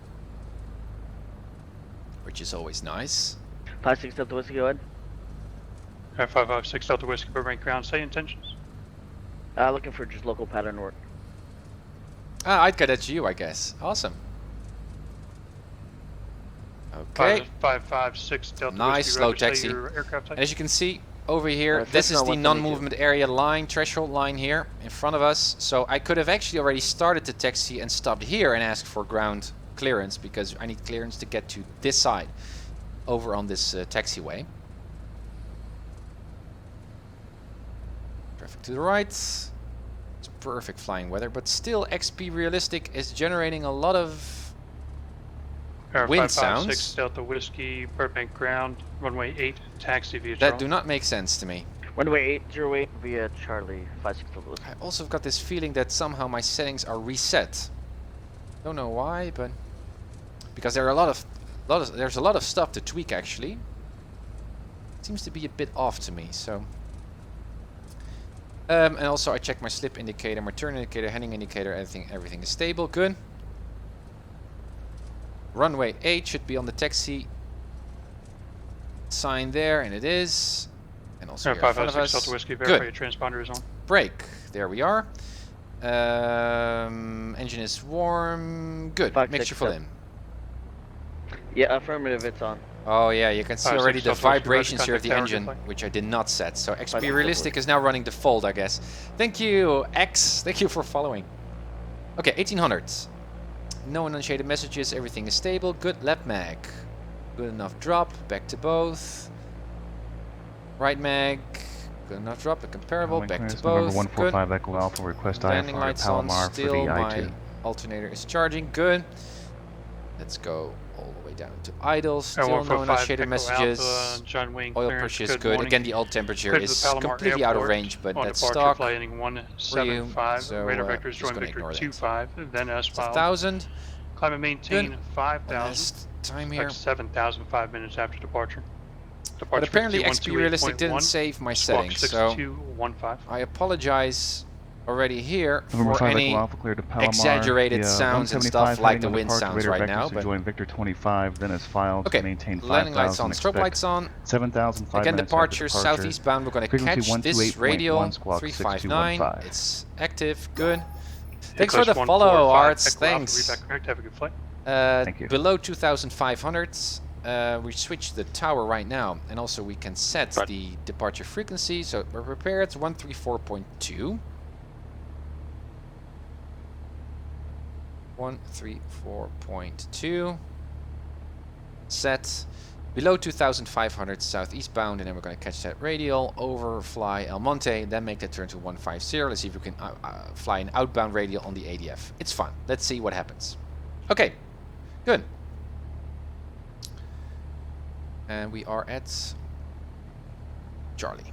which is always nice. 56 Delta Whiskey, go ahead. 556 Delta Whiskey, Burbank ground, say intentions. Looking for just local pattern work. I'd get at you, I guess. Awesome. Okay. 556 Delta Nice, Whiskey, slow register taxi. your aircraft type. And as you can see over here, this Cessna is the 172. non-movement area line, threshold line here in front of us. So I could have actually already started the taxi and stopped here and asked for ground clearance, because I need clearance to get to this side over on this taxiway. Traffic to the right. It's perfect flying weather, but still XP Realistic is generating a lot of wind 556 sounds Delta Whiskey, Burbank ground, runway 8, taxi via that Charlie. do not make sense to me. Runway 808 via Charlie 56 Delta Whiskey. I also got this feeling that somehow my settings are reset. Don't know why, but because there are there's a lot of stuff to tweak actually. It seems to be a bit off to me, so. And also I checked my slip indicator, my turn indicator, heading indicator, everything is stable, good. Runway 8 should be on the taxi sign there, and it is. And also here in front of 556 us. Delta Whiskey, verify Good. your transponder is on. Brake. There we are. Engine is warm. Good. 5, Mixture 6, full 7. in. Yeah, affirmative, it's on. Oh yeah, you can see 5, already 6 the Delta Whiskey, vibrations here of Roger, the contact engine, tower, which I did not set. So 5, XP 6 Realistic is now running default, I guess. Thank you, X. Thank you for following. Okay, 1800. No unshaded messages. Everything is stable. Good left mag. Good enough drop. Back to both. Right mag. Good enough drop. But comparable. Back to both. Good. Echo Alpha, request Landing IFR lights on. Palomar for the Still, my I-2. alternator is charging. Good. Let's go all the way down to idle. Still no 145 unshaded Echo messages. Alpha, John Wayne Oil clearance, pressure is good good. morning. Again, the oil temperature Clear to the is Palomar completely out of Airport. range, but On that's departure, stock. fly heading 175, So, radar just vectors join gonna Victor ignore that. 25, then S It's file. 1,000. Climb and maintain Good. 5,000. Last time here. Expect 7,000 5 minutes after departure. But apparently XP frequency Realistic didn't 128.1, save my squawk settings, so 6215. I apologize. already here November for 5 any Echo Alpha clear to Palomar exaggerated via sounds and 175 stuff like heading the on wind departure, sounds radar right vectors now. to But join Victor 25, then as filed okay, to maintain landing lights on, 5,000, strobe lights on. 7,005 Again, minutes departure after departure. southeastbound. We're going to Frequency catch this radial 128.1, squawk 359. 6215. It's active. Good. Hey, Thanks for the Class follow, 145, Arts. Echo Alpha, Thanks. read back correct. Have a good flight. Thank you. Below 2,500. We switch the tower right now, and also we can set the departure frequency. So we're prepared. 134.2. 134.2. Set. Below 2,500 southeastbound, and then we're going to catch that radial, overfly El Monte, then make that turn to 150. Let's see if we can fly an outbound radial on the ADF. It's fun. Let's see what happens. Okay, good. And we are at Charlie.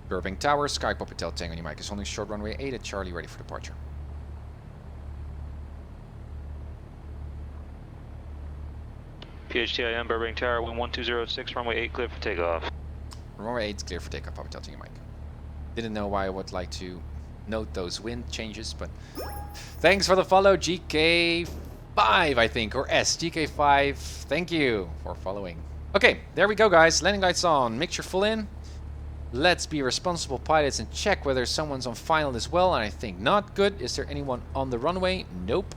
Burbank Tower, Sky Hotel Tango Mike is holding short runway 8 at Charlie, ready for departure. PHTIM Burbank Tower, wind 1206, runway 8 clear for takeoff. Runway 8 is clear for takeoff, Papa Delta Mike. Didn't know why I would like to note those wind changes, but thanks for the follow, GK5, I think, or S, GK5. Thank you for following. Okay, there we go, guys. Landing lights on, mixture full in. Let's be responsible pilots and check whether someone's on final as well, and I think not. Good. Is there anyone on the runway? Nope.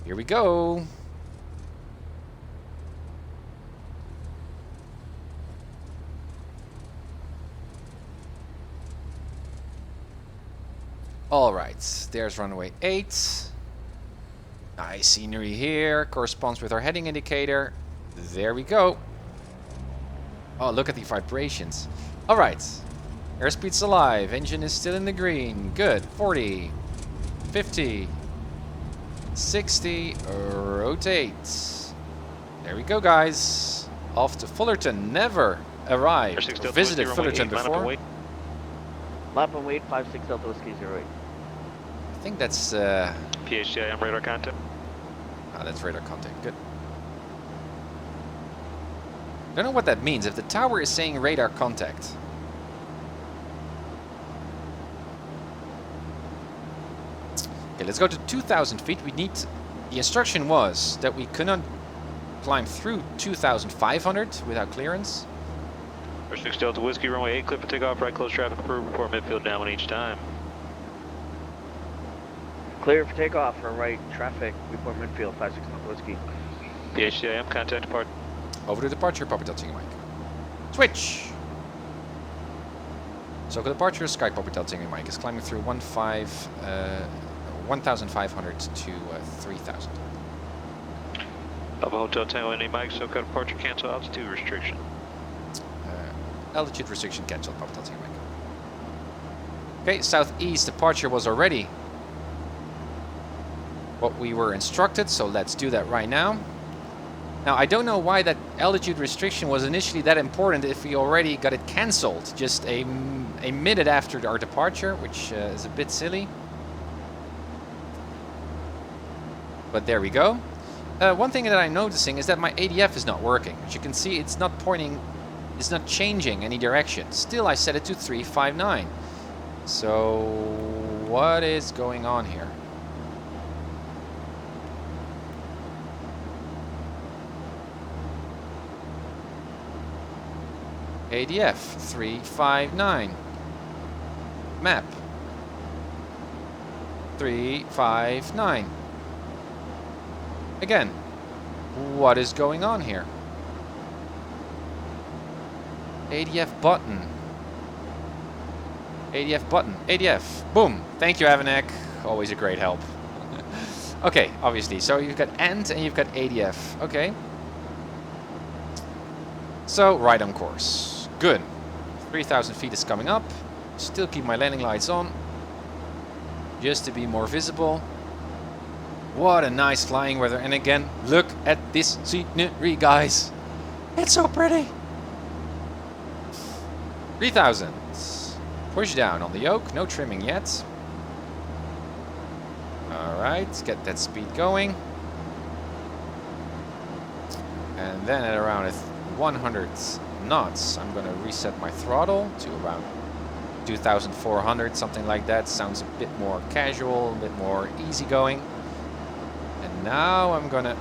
Here we go. Alright, there's runway 8. Nice scenery here, corresponds with our heading indicator. There we go. Oh, look at the vibrations. Alright, airspeed's alive, engine is still in the green. Good, 40, 50, 60, rotate. There we go, guys. Off to Fullerton, never arrived or visited Fullerton before. Lap and wait, 56 Delta Whiskey 08. I think that's PHTIM radar contact. Ah, that's radar contact. Good. Don't know what that means. If the tower is saying radar contact. Okay, let's go to 2,000 feet. We need. The instruction was that we could not climb through 2,500 without clearance. 6 Delta Whiskey, runway 8 clear for takeoff, right close traffic approved, report midfield downwind each time. Clear for takeoff, for right traffic, report midfield, 56 Delta Whiskey. PHTIM, contact depart. Over to departure, Papa Delta Mike. Switch! So for departure, Sky Papa Delta Mike is climbing through 1,500 to 3,000. Alpha Hotel Tango NE Mike, SoCal departure, cancel altitude restriction. Altitude restriction cancelled, Papa Delta Mike. Okay, southeast departure was already what we were instructed, so let's do that right now. Now, I don't know why that altitude restriction was initially that important if we already got it cancelled just a minute after our departure, which is a bit silly. But there we go. One thing that I'm noticing is that my ADF is not working. As you can see, it's not pointing, it's not changing any direction. Still, I set it to 359. So, what is going on here? ADF 359. Map 359. Again, what is going on here? ADF button. ADF button. ADF. Boom. Thank you, Avanek. Always a great help. Okay, obviously. So you've got AND and you've got ADF. Okay. So, right on course. Good. 3,000 feet is coming up. Still keep my landing lights on. Just to be more visible. What a nice flying weather. And again, look at this scenery, guys. It's so pretty. 3,000. Push down on the yoke. No trimming yet. Alright, get that speed going. And then at around 100 knots, I'm going to reset my throttle to around 2,400, something like that. Sounds a bit more casual, a bit more easygoing. And now I'm gonna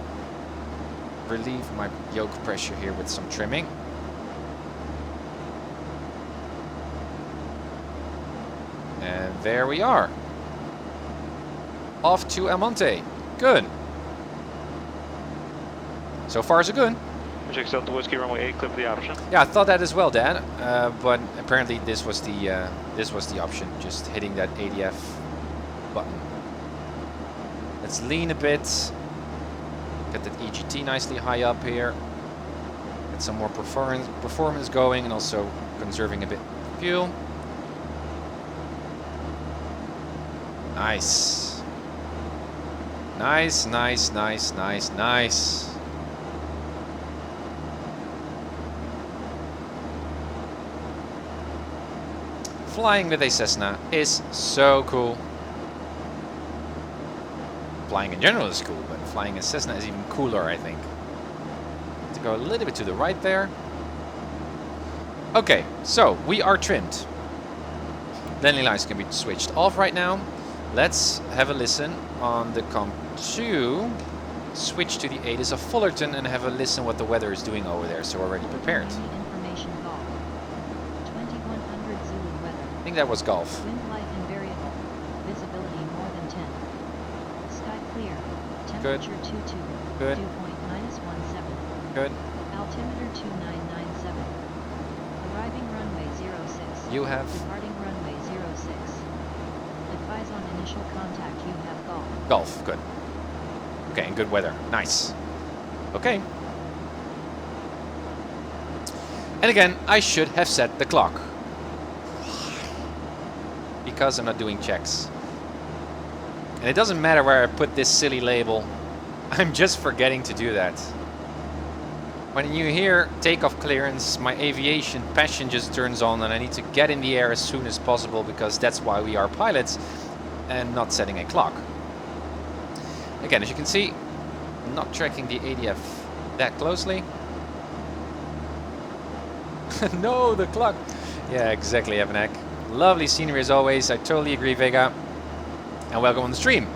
relieve my yoke pressure here with some trimming. And there we are. Off to El Monte. Good. So far so good. Project Delta Whiskey runway 8, clip the option. Yeah, I thought that as well, Dan. But apparently this was the option, just hitting that ADF button. Let's lean a bit. Get that EGT nicely high up here. Get some more performance going, and also conserving a bit of fuel. Nice. Nice, nice, nice, nice, nice. Flying with a Cessna is so cool. Flying in general is cool, but flying a Cessna is even cooler, I think. To go a little bit to the right there. Okay, so we are trimmed. Landing lights can be switched off right now. Let's have a listen on the COM2. Switch to the ATIS of Fullerton and have a listen what the weather is doing over there. So already prepared. Information golf. 2100 Zulu weather. I think that was golf. Wind light and variable. Visibility more than 10. Sky clear. Temperature 22. Good. Dew point -17. Good. Altimeter 2997. Arriving runway 06. You have Departing runway 06. Advise on initial contact. You have golf. golf. Good. Okay, and good weather. Nice. Okay. And again, I should have set the clock. Because I'm not doing checks. And it doesn't matter where I put this silly label. I'm just forgetting to do that. When you hear takeoff clearance, my aviation passion just turns on and I need to get in the air as soon as possible because that's why we are pilots and not setting a clock. Again, as you can see, I'm not tracking the ADF that closely. No, the clock. Yeah, exactly, Evanek. Lovely scenery as always. I totally agree, Vega. And welcome on the stream.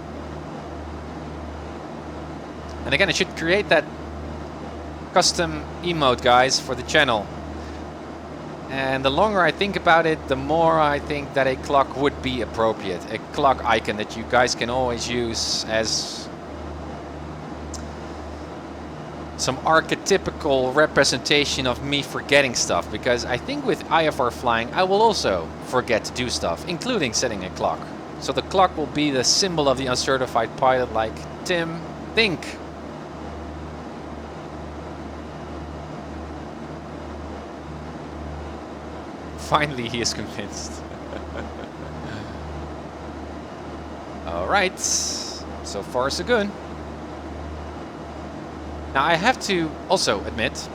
And again, I should create that custom emote, guys, for the channel. And the longer I think about it, the more I think that a clock would be appropriate. A clock icon that you guys can always use as some archetypical representation of me forgetting stuff. Because I think with IFR flying, I will also forget to do stuff, including setting a clock. So the clock will be the symbol of the uncertified pilot, like Tim Think. Finally, he is convinced. All right, so far so good. Now I have to also admit,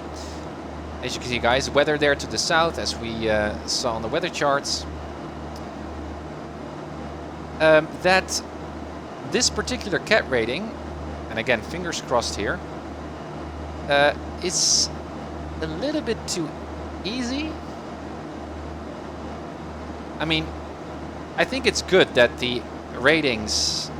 as you can see, guys, weather there to the south, as we saw on the weather charts, that this particular CAT rating, and again, fingers crossed here, is a little bit too easy. I mean, I think it's good that the ratings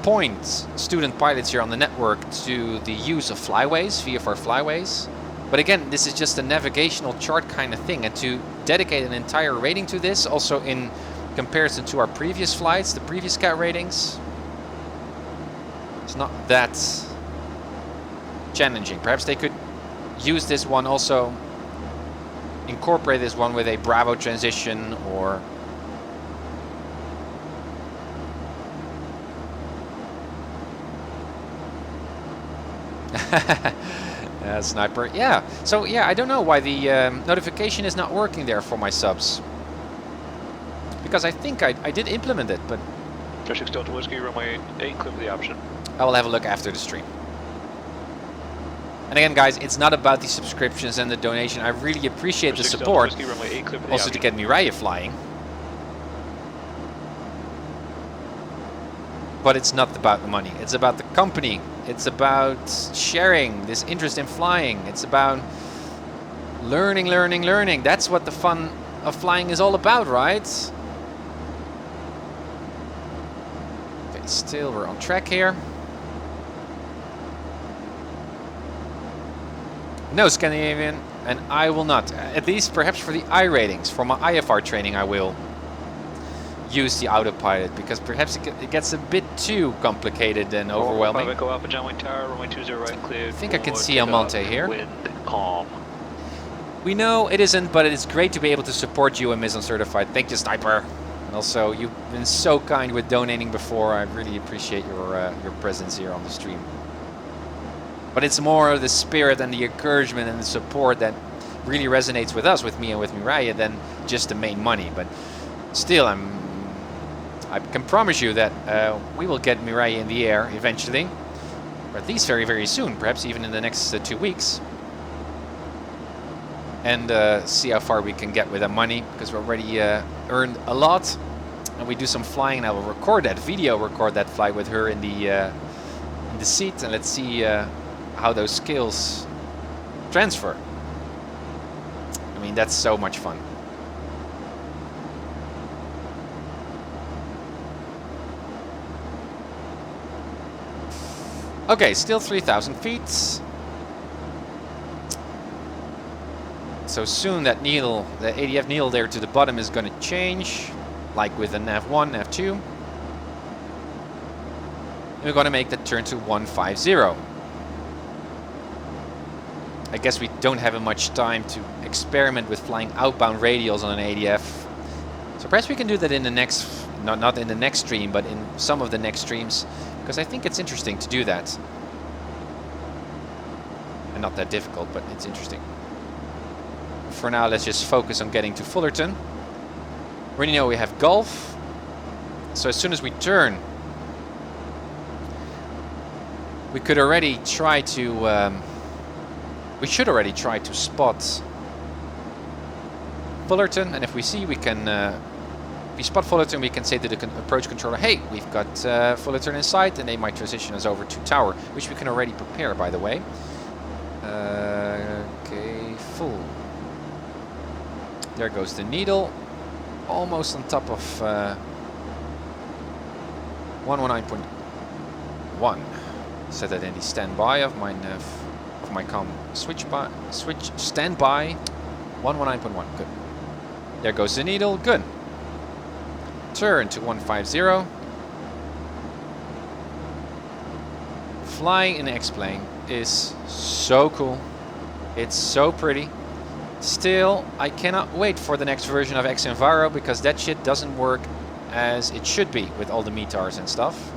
point student pilots here on the network to the use of flyways, VFR flyways. But again, this is just a navigational chart kind of thing, and to dedicate an entire rating to this, also in comparison to our previous flights, the previous CAT ratings, it's not that challenging. Perhaps they could use this one also, incorporate this one with a Bravo transition, or sniper. Yeah, so yeah, I don't know why the notification is not working there for my subs, because I think I did implement it, but Traffic Delta Whiskey, runway 8, clip the option. I will have a look after the stream. And again, guys, it's not about the subscriptions and the donation. I really appreciate the support, also to get Mirai flying. But it's not about the money. It's about the company It's about sharing this interest in flying. It's about learning, learning, learning. That's what the fun of flying is all about, right? Okay, still we're on track here. No, Scandinavian, and I will not. At least perhaps for the I ratings. For my IFR training I will use the autopilot, because perhaps it gets a bit too complicated and overwhelming. Echo Alpha, John Wayne Tower, runway 20 right, clear. I think I can see Almonte here. Wind calm. We know it isn't, but it's great to be able to support you and Ms. Uncertified. Thank you, Sniper. And also, you've been so kind with donating before. I really appreciate your presence here on the stream. But it's more the spirit and the encouragement and the support that really resonates with us, with me and with Mireille, than just the main money. But still, I can promise you that we will get Mireille in the air eventually, or at least very, very soon, perhaps even in the next 2 weeks. And see how far we can get with that money, because we already earned a lot. And we do some flying, and I will record that flight with her in the seat, and let's see how those skills transfer. I mean, that's so much fun. Okay, still 3,000 feet. So soon that needle, the ADF needle there to the bottom is going to change, like with the nav1, nav2. And we're going to make that turn to 150. I guess we don't have much time to experiment with flying outbound radials on an ADF. So perhaps we can do that in the next, not in the next stream, but in some of the next streams, because I think it's interesting to do that. And not that difficult, but it's interesting. For now, let's just focus on getting to Fullerton. We already know we have Gulf. So as soon as we turn, we could already try to... we should already try to spot Fullerton, and if we see, we can... if we spot Fullerton, we can say to the approach controller, hey, we've got Fullerton in sight, and they might transition us over to Tower, which we can already prepare, by the way. Okay, full. There goes the needle, almost on top of 119.1. Set that in the standby of my nav, of my com switch standby 119.1. Good. There goes the needle. Good. Turn to 150. Flying in an X-plane is so cool. It's so pretty. Still, I cannot wait for the next version of xEnviro, because that shit doesn't work as it should be with all the METARs and stuff.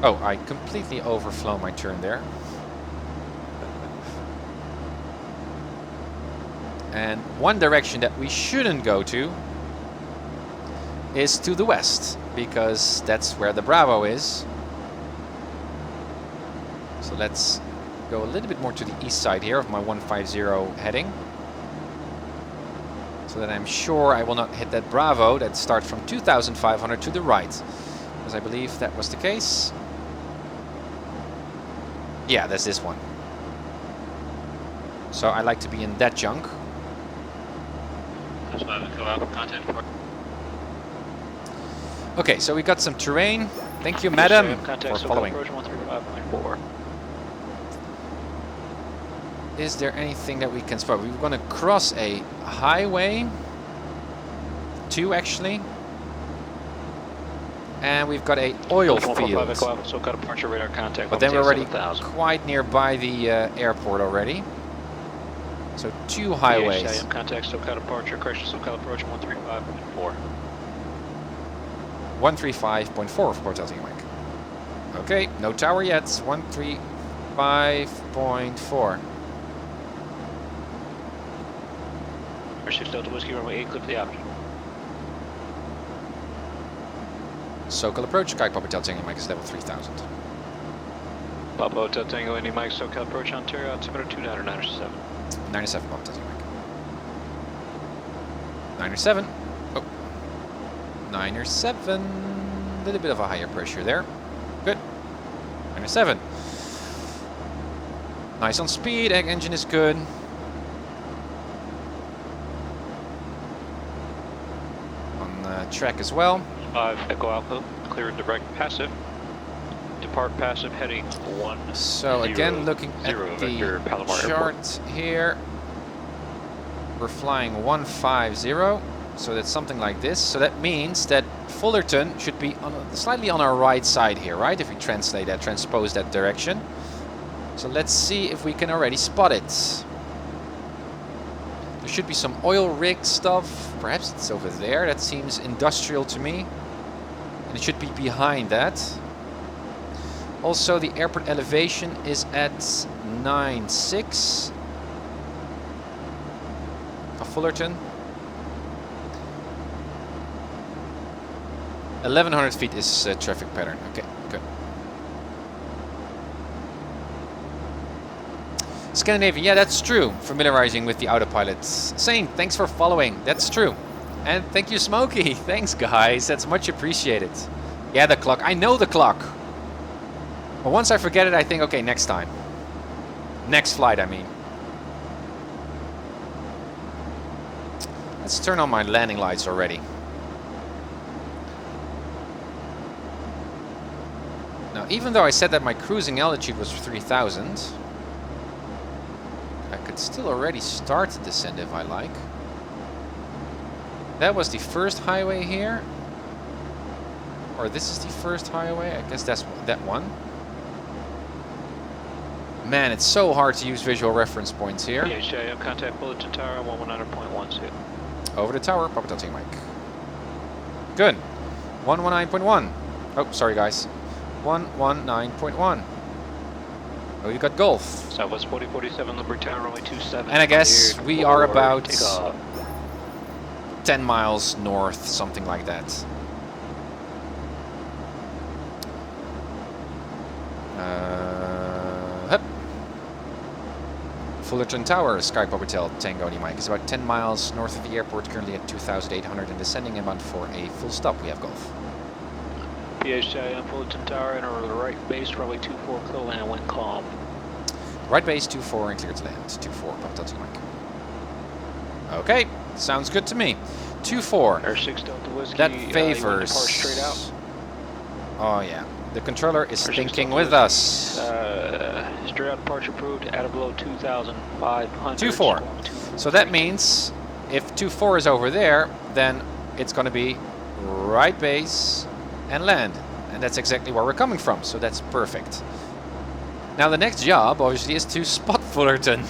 Oh, I completely overflow my turn there. And one direction that we shouldn't go to is to the west, because that's where the Bravo is. So let's go a little bit more to the east side here of my 150 heading, so that I'm sure I will not hit that Bravo that starts from 2,500 to the right, because I believe that was the case. Yeah, that's this one. So I like to be in that chunk. That's why we go out content for. Okay, so we got some terrain. Thank you, madam, for following. Approach 135.4. Is there anything that we can spot? We're going to cross a highway. 2 actually. And we've got a oil field. So got departure radar contact. But then we're already quite nearby the airport already. So 2 highways. Contact SoCal departure, correction SoCal approach 135.4. 135.4 of course, Mike. Okay, no tower yet. 135.4. 6 Delta Whiskey, runway 8, clear for the option. SoCal approach, Sky Papa Hotel Tango Mike is level 3000. Papa Hotel Tango, Indy Mike, SoCal approach Ontario, altimeter 2997. 97 Papa Hotel Mike. 97. Oh. 97. A little bit of a higher pressure there. Good. 7. Nice on speed, engine is good. On track as well. 5 Echo Alpha, clear direct passive. Depart passive heading 1. So again, looking at the chart here, we're flying 150. So that's something like this. So that means that Fullerton should be slightly on our right side here, right? If we transpose that direction. So let's see if we can already spot it. There should be some oil rig stuff. Perhaps it's over there. That seems industrial to me. And it should be behind that. Also, the airport elevation is at 9.6 of Fullerton. 1100 feet is traffic pattern. Okay, good. Scandinavia, yeah, that's true. Familiarizing with the autopilot. Saint, thanks for following. That's true. And thank you, Smokey. Thanks, guys. That's much appreciated. Yeah, the clock. I know the clock. But once I forget it, I think, okay, next time. Next flight, I mean. Let's turn on my landing lights already. Now, even though I said that my cruising altitude was 3,000, I could still already start the descent if I like. That was the first highway here. Or this is the first highway. I guess that's that one. Man, it's so hard to use visual reference points here. PHJ, contact bulletin tower 119.12. Over the tower, Papa Delta Mike. Good. 119.1. Oh, sorry guys. 119.1. Oh, you got Golf. Southwest 4047, Liberty Tower, runway 27. And I guess we are about 10 miles north, something like that. Fullerton Tower, Sky Hotel, Tango Mike, is about 10 miles north of the airport, currently at 2,800 and descending about for a full stop. We have Golf. PHJ on Fullerton Tower, enter the right base, runway 24, clear land, wind calm. Right base, 24 and clear to land. 24, Papa Delta Mike. Okay, sounds good to me. 24. Air6 Delta Whiskey, that favors. Straight out. Oh yeah, the controller is thinking with us. Straight out departure approved, at or below 2,500. 24. So that means if 24 is over there, then it's going to be right base and land. And that's exactly where we're coming from, so that's perfect. Now the next job, obviously, is to spot Fullerton.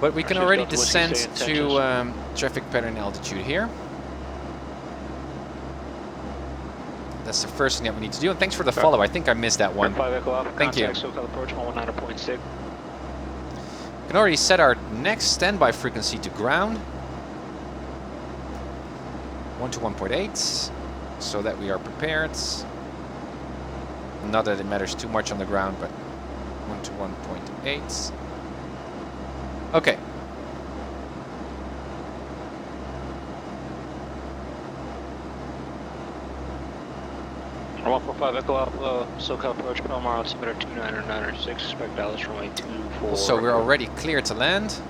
But we can already descend to traffic pattern altitude here. That's the first thing that we need to do. And thanks for the follow. I think I missed that one. Thank you. Approach 119.6. We can already set our next standby frequency to ground. 1 to 1.8, so that we are prepared. Not that it matters too much on the ground, but 1 to 1.8. Okay. Runway 145 Echo Alpha, SoCal approach, Palomar, altimeter 29906, expect Dallas runway 24. So we're already clear to land.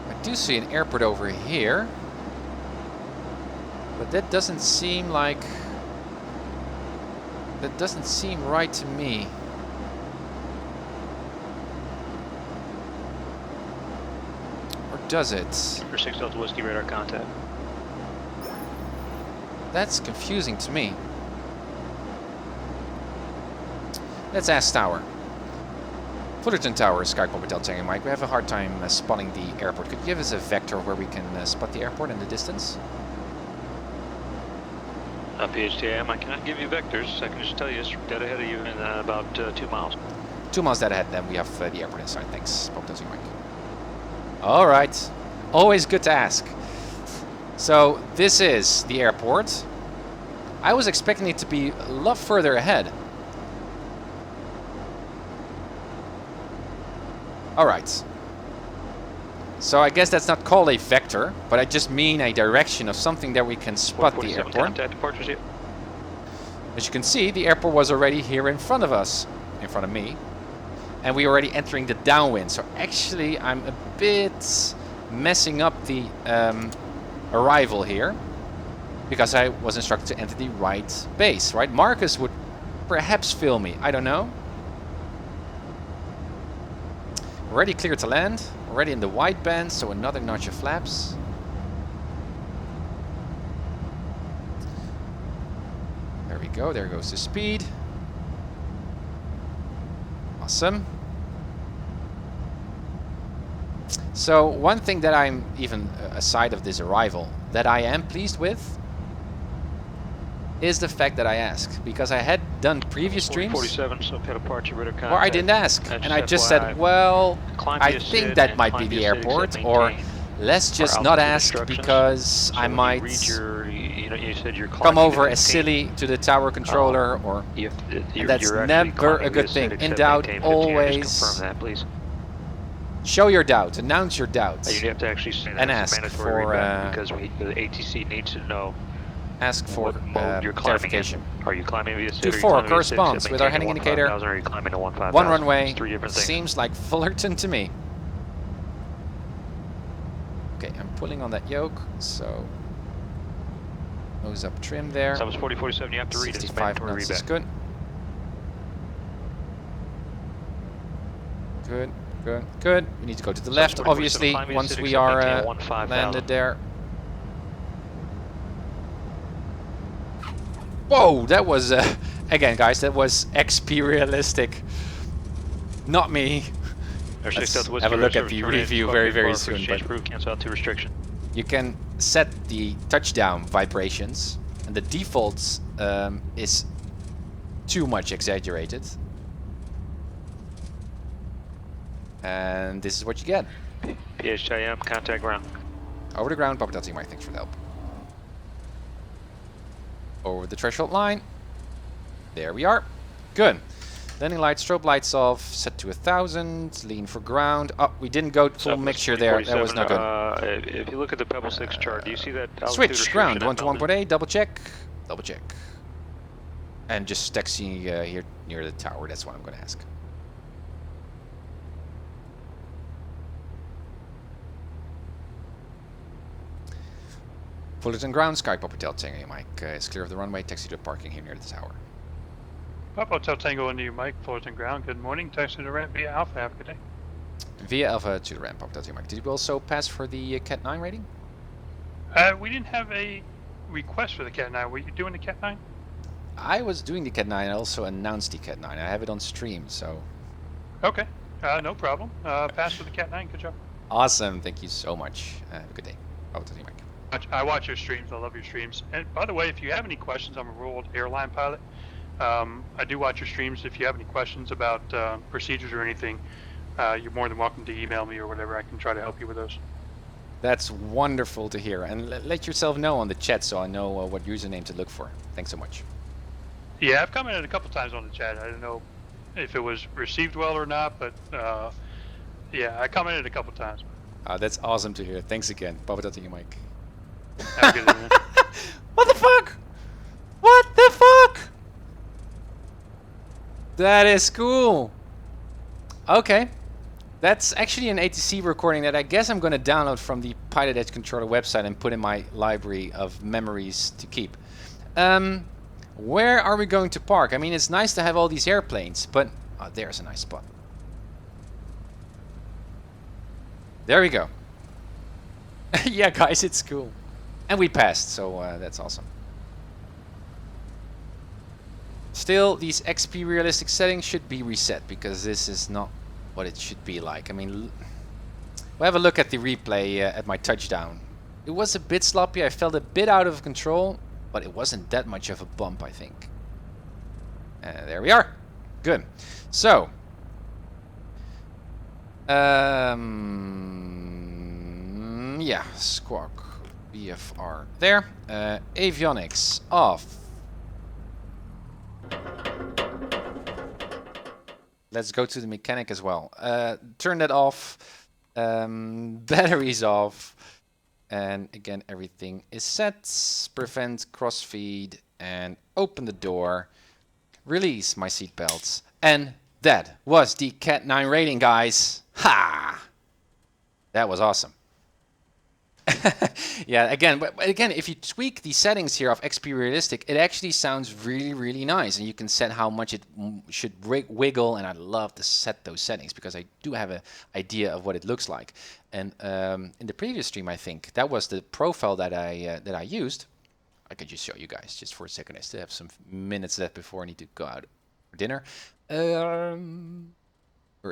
I do see an airport over here, but that doesn't seem like... That doesn't seem right to me. Or does it? For 6 Delta Whiskey radar contact. That's confusing to me. Let's ask Tower. Fullerton Tower, Sky Hotel Tango Mike. We have a hard time spotting the airport. Could you give us a vector where we can spot the airport in the distance? PHTM, I cannot give you vectors. I can just tell you it's dead ahead of you in about 2 miles. 2 miles dead ahead, then we have the airport inside. Thanks, Hotel Tango Mike. Alright. Always good to ask. So, this is the airport. I was expecting it to be a lot further ahead. Alright. So I guess that's not called a vector, but I just mean a direction of something that we can spot the airport. Departures here. As you can see, the airport was already here in front of us, in front of me. And we were already entering the downwind. So actually, I'm a bit messing up the arrival here. Because I was instructed to enter the right base, right? Marcus would perhaps film me. I don't know. Already clear to land. Already in the wide band, so another notch of flaps. There we go. There goes the speed. Awesome. So one thing that I'm, even aside of this arrival, that I am pleased with is the fact that I asked, because I had done previous streams 47, so pit departure, Rudder where I didn't ask, and I just said, well, I think that might be the airport, or let's just not ask because I might come over as silly to the tower controller, or and that's never a good thing. In doubt, always show your doubt, announce your doubts, You have to actually say that and as ask mandatory for readback, because the ATC needs to know ask for what mode you're climbing clarification. in. Are you climbing via 6? 2-4 corresponds with our heading indicator. Or are you climbing to 15,000? One runway. It's 3 different things. Seems like Fullerton to me. Okay, I'm pulling on that yoke, so nose up trim there. So it was 40-47, you have to read it. 65 knots is good. Good, good, good. We need to go to the left, obviously, once we are landed there. Whoa, that was, again guys, that was XP realistic. Not me. Let's have a look at the review very, very soon. But cancel out 2 restriction. you can set the touchdown vibrations, and the default is too much exaggerated. And this is what you get. PHIM, contact ground. Over the ground, Papa Delta Mike, thanks for the help. Over the threshold line. There we are. Good. Landing lights, strobe lights off, set to 1,000, lean for ground. Oh, we didn't go full mixture there. That was not good. If you look at the Pebble 6 chart, do you see that switch ground 1 to 1.8, double check. Double check. And just taxi here near the tower. That's what I'm going to ask. Fullerton ground, Sky Papa Hotel Tango Mike is clear of the runway, taxi to parking here near the tower. Papa Hotel Tango into you, Mike, Fullerton ground, good morning, taxi to the ramp via Alpha, have a good day. Via Alpha to the ramp, Papa Hotel Tango Mike. Did we also pass for the CAT-09 rating? We didn't have a request for the CAT-09, were you doing the CAT-09? I was doing the CAT-09, I also announced the CAT-09, I have it on stream, so... Okay, no problem, pass for the CAT-09, good job. Awesome, thank you so much, have a good day, Papa Hotel Tango Mike. I watch your streams. I love your streams. And by the way, if you have any questions, I'm a rural airline pilot. I do watch your streams. If you have any questions about procedures or anything, you're more than welcome to email me or whatever. I can try to help you with those. That's wonderful to hear. And let yourself know on the chat so I know what username to look for. Thanks so much. Yeah, I've commented a couple times on the chat. I don't know if it was received well or not, but yeah, I commented a couple times. That's awesome to hear. Thanks again. Papa Hotel Tango Mike. Have a good day, man. What the fuck? What the fuck? That is cool. Okay. That's actually an ATC recording that I guess I'm going to download from the PilotEdge controller website and put in my library of memories to keep. Where are we going to park? I mean, it's nice to have all these airplanes, but oh, there's a nice spot. There we go. Yeah, guys, it's cool. And we passed, so that's awesome. Still, these XP realistic settings should be reset, because this is not what it should be like. I mean, we'll have a look at the replay at my touchdown. It was a bit sloppy, I felt a bit out of control, but it wasn't that much of a bump, I think. There we are. Good. So, yeah, squawk. BFR there. Avionics off. Let's go to the mechanic as well. Turn that off. Batteries off. And again, everything is set. Prevent crossfeed and open the door, release my seatbelts, and that was the CAT-09 rating, guys. Ha! That was awesome. Yeah, again, if you tweak the settings here of XP Realistic, it actually sounds really, really nice. And you can set how much it should wiggle, and I love to set those settings because I do have an idea of what it looks like. And in the previous stream, I think that was the profile that I used. I could just show you guys just for a second. I still have some minutes left before I need to go out for dinner. Where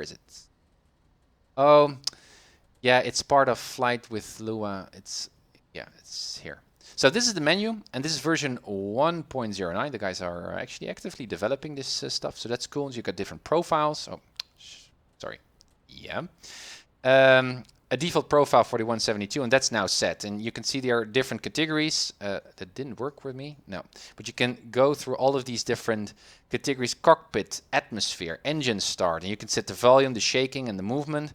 is it? Oh, yeah, it's part of Flight with Lua. It's here. So this is the menu, and this is version 1.09. The guys are actually actively developing this stuff, so that's cool. You got different profiles. Oh, sorry. Yeah. A default profile for the 172, and that's now set. And you can see there are different categories. That didn't work with me, no. But you can go through all of these different categories: cockpit, atmosphere, engine start, and you can set the volume, the shaking, and the movement.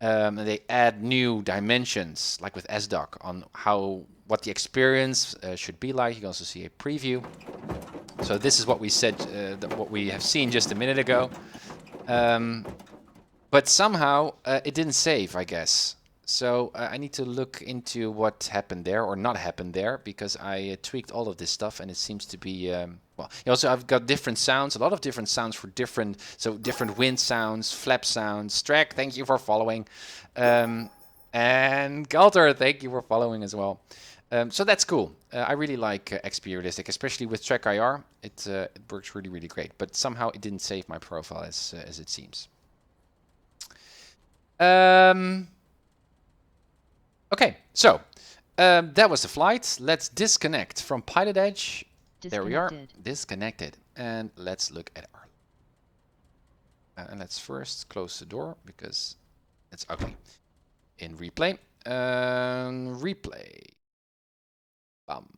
And they add new dimensions, like with SDoc, on what the experience should be like. You can also see a preview. So this is what we said, what we have seen just a minute ago. But somehow it didn't save, I guess. So I need to look into what happened there or not happened there, because I tweaked all of this stuff and it seems to be, well, also I've got different sounds, a lot of different sounds for different wind sounds, flap sounds. Strack, thank you for following. And Galter, thank you for following as well. So that's cool. I really like XP Realistic, especially with TrackIR. It works really, really great. But somehow it didn't save my profile as it seems. Okay, so that was the flight. Let's disconnect from PilotEdge. There we are, disconnected. And let's look at our... and let's first close the door because it's ugly. In replay. Replay. Bum.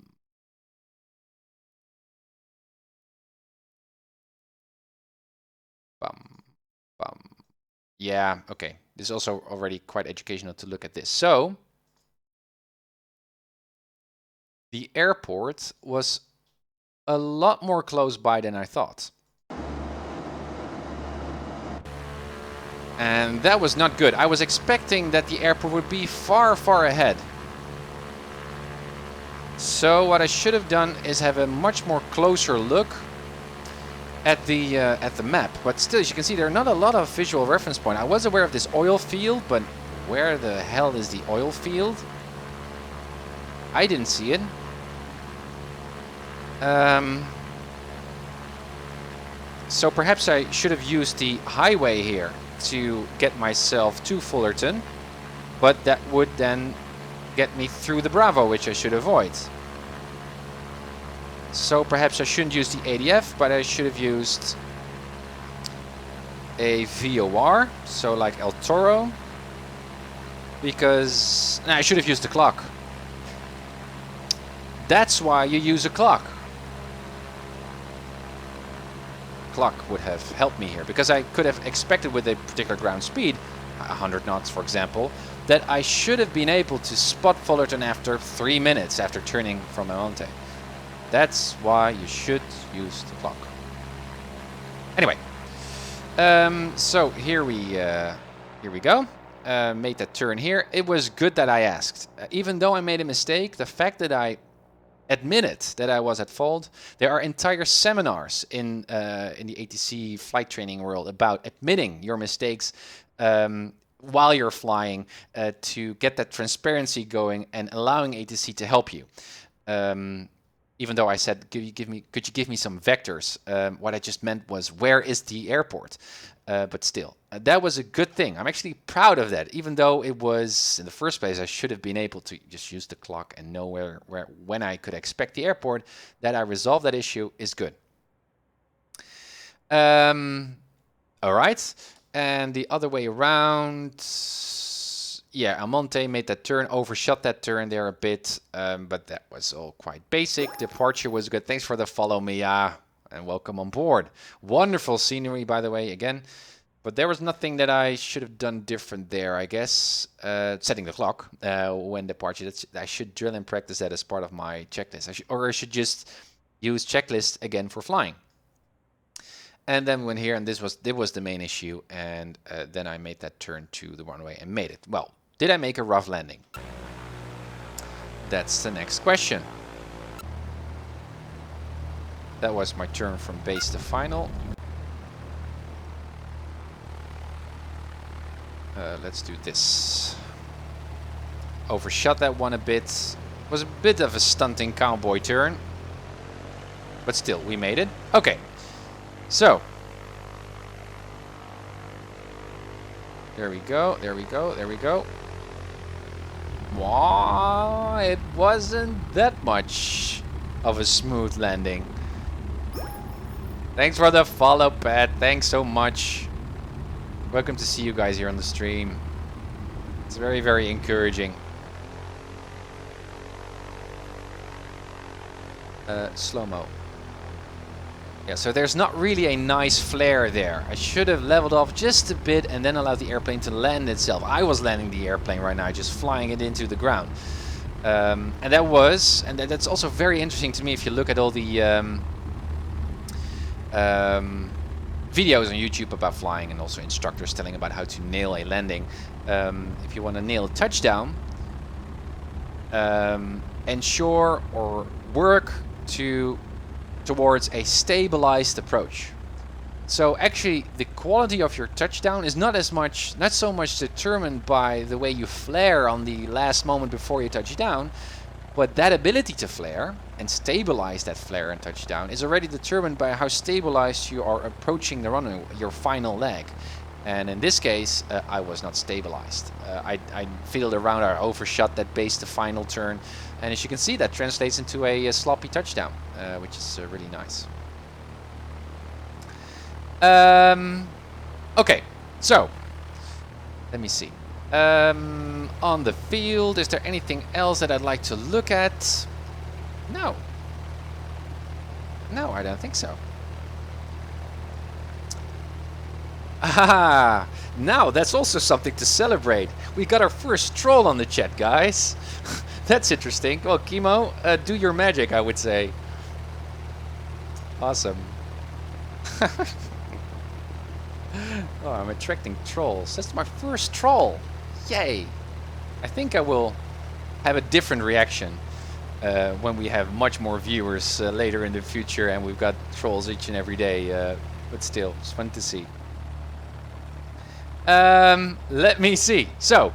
Bum. Bum. Yeah, okay. This is also already quite educational to look at this. So, the airport was a lot more close by than I thought. And that was not good. I was expecting that the airport would be far, far ahead. So what I should have done is have a much more closer look at the map. But still, as you can see, there are not a lot of visual reference point. I was aware of this oil field, but where the hell is the oil field? I didn't see it. So perhaps I should have used the highway here to get myself to Fullerton, but that would then get me through the Bravo, which I should avoid. So perhaps I shouldn't use the ADF, but I should have used a VOR, so like El Toro, because I should have used the clock. That's why you use a clock. Clock would have helped me here, because I could have expected with a particular ground speed, 100 knots for example, that I should have been able to spot Fullerton after 3 minutes after turning from Monte. That's why you should use the clock. Anyway, so here we go. Made that turn here. It was good that I asked, even though I made a mistake. The fact that I admitted that I was at fault. There are entire seminars in the ATC flight training world about admitting your mistakes while you're flying to get that transparency going and allowing ATC to help you. Even though I said, could you give me some vectors? What I just meant was, where is the airport? But still, that was a good thing. I'm actually proud of that, even though it was, in the first place, I should have been able to just use the clock and know when I could expect the airport. That I resolved that issue is good. All right, and the other way around, yeah, Almonte made that turn, overshot that turn there a bit, but that was all quite basic. Departure was good. Thanks for the follow, Mia. And welcome on board. Wonderful scenery, by the way, again. But there was nothing that I should have done different there, I guess. Setting the clock when departure. I should drill and practice that as part of my checklist. I should just use checklist again for flying. And then went here, and this was the main issue, and then I made that turn to the runway and made it. Well, did I make a rough landing? That's the next question. That was my turn from base to final. Let's do this. Overshot that one a bit. Was a bit of a stunting cowboy turn. But still, we made it. Okay. So. There we go, there we go, there we go. Wow, it wasn't that much of a smooth landing. Thanks for the follow, Pat. Thanks so much. Welcome to see you guys here on the stream. It's very, very encouraging. Slow-mo. Yeah, so there's not really a nice flare there. I should have leveled off just a bit and then allowed the airplane to land itself. I was landing the airplane right now, just flying it into the ground. And that's also very interesting to me if you look at all the videos on YouTube about flying, and also instructors telling about how to nail a landing. If you want to nail a touchdown, ensure or work towards a stabilized approach. So actually the quality of your touchdown is not so much determined by the way you flare on the last moment before you touch down, but that ability to flare and stabilize that flare and touchdown is already determined by how stabilized you are approaching the runway, your final leg. And in this case, I was not stabilized. I fiddled around, I overshot that base to final turn, and as you can see, that translates into a sloppy touchdown, which is really nice. Okay, so let me see. On the field, is there anything else that I'd like to look at? No. No, I don't think so. Ah, now that's also something to celebrate. We got our first troll on the chat, guys. That's interesting. Well, Chemo, do your magic, I would say. Awesome. Oh, I'm attracting trolls. That's my first troll. Yay. I think I will have a different reaction when we have much more viewers later in the future and we've got trolls each and every day. But still, it's fun to see. Let me see. So,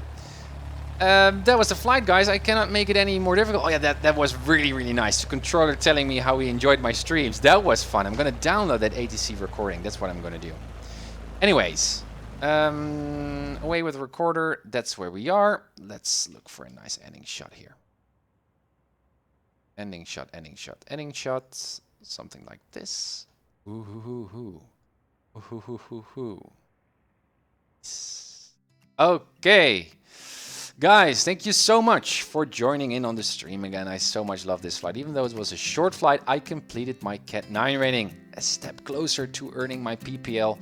that was the flight, guys. I cannot make it any more difficult. Oh yeah, that was really, really nice. The controller telling me how he enjoyed my streams. That was fun. I'm going to download that ATC recording. That's what I'm going to do. Anyways, away with the recorder. That's where we are. Let's look for a nice ending shot here. Ending shot, ending shot, ending shot. Something like this. Ooh hoo hoo hoo. Ooh hoo hoo hoo hoo. Okay. Guys, thank you so much for joining in on the stream again. I so much love this flight. Even though it was a short flight, I completed my CAT-09 rating. A step closer to earning my PPL.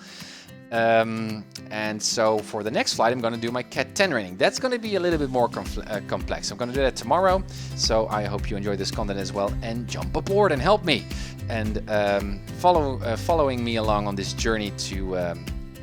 And so for the next flight, I'm going to do my CAT-10 rating. That's going to be a little bit more complex. I'm going to do that tomorrow. So I hope you enjoy this content as well and jump aboard and help me. And following me along on this journey to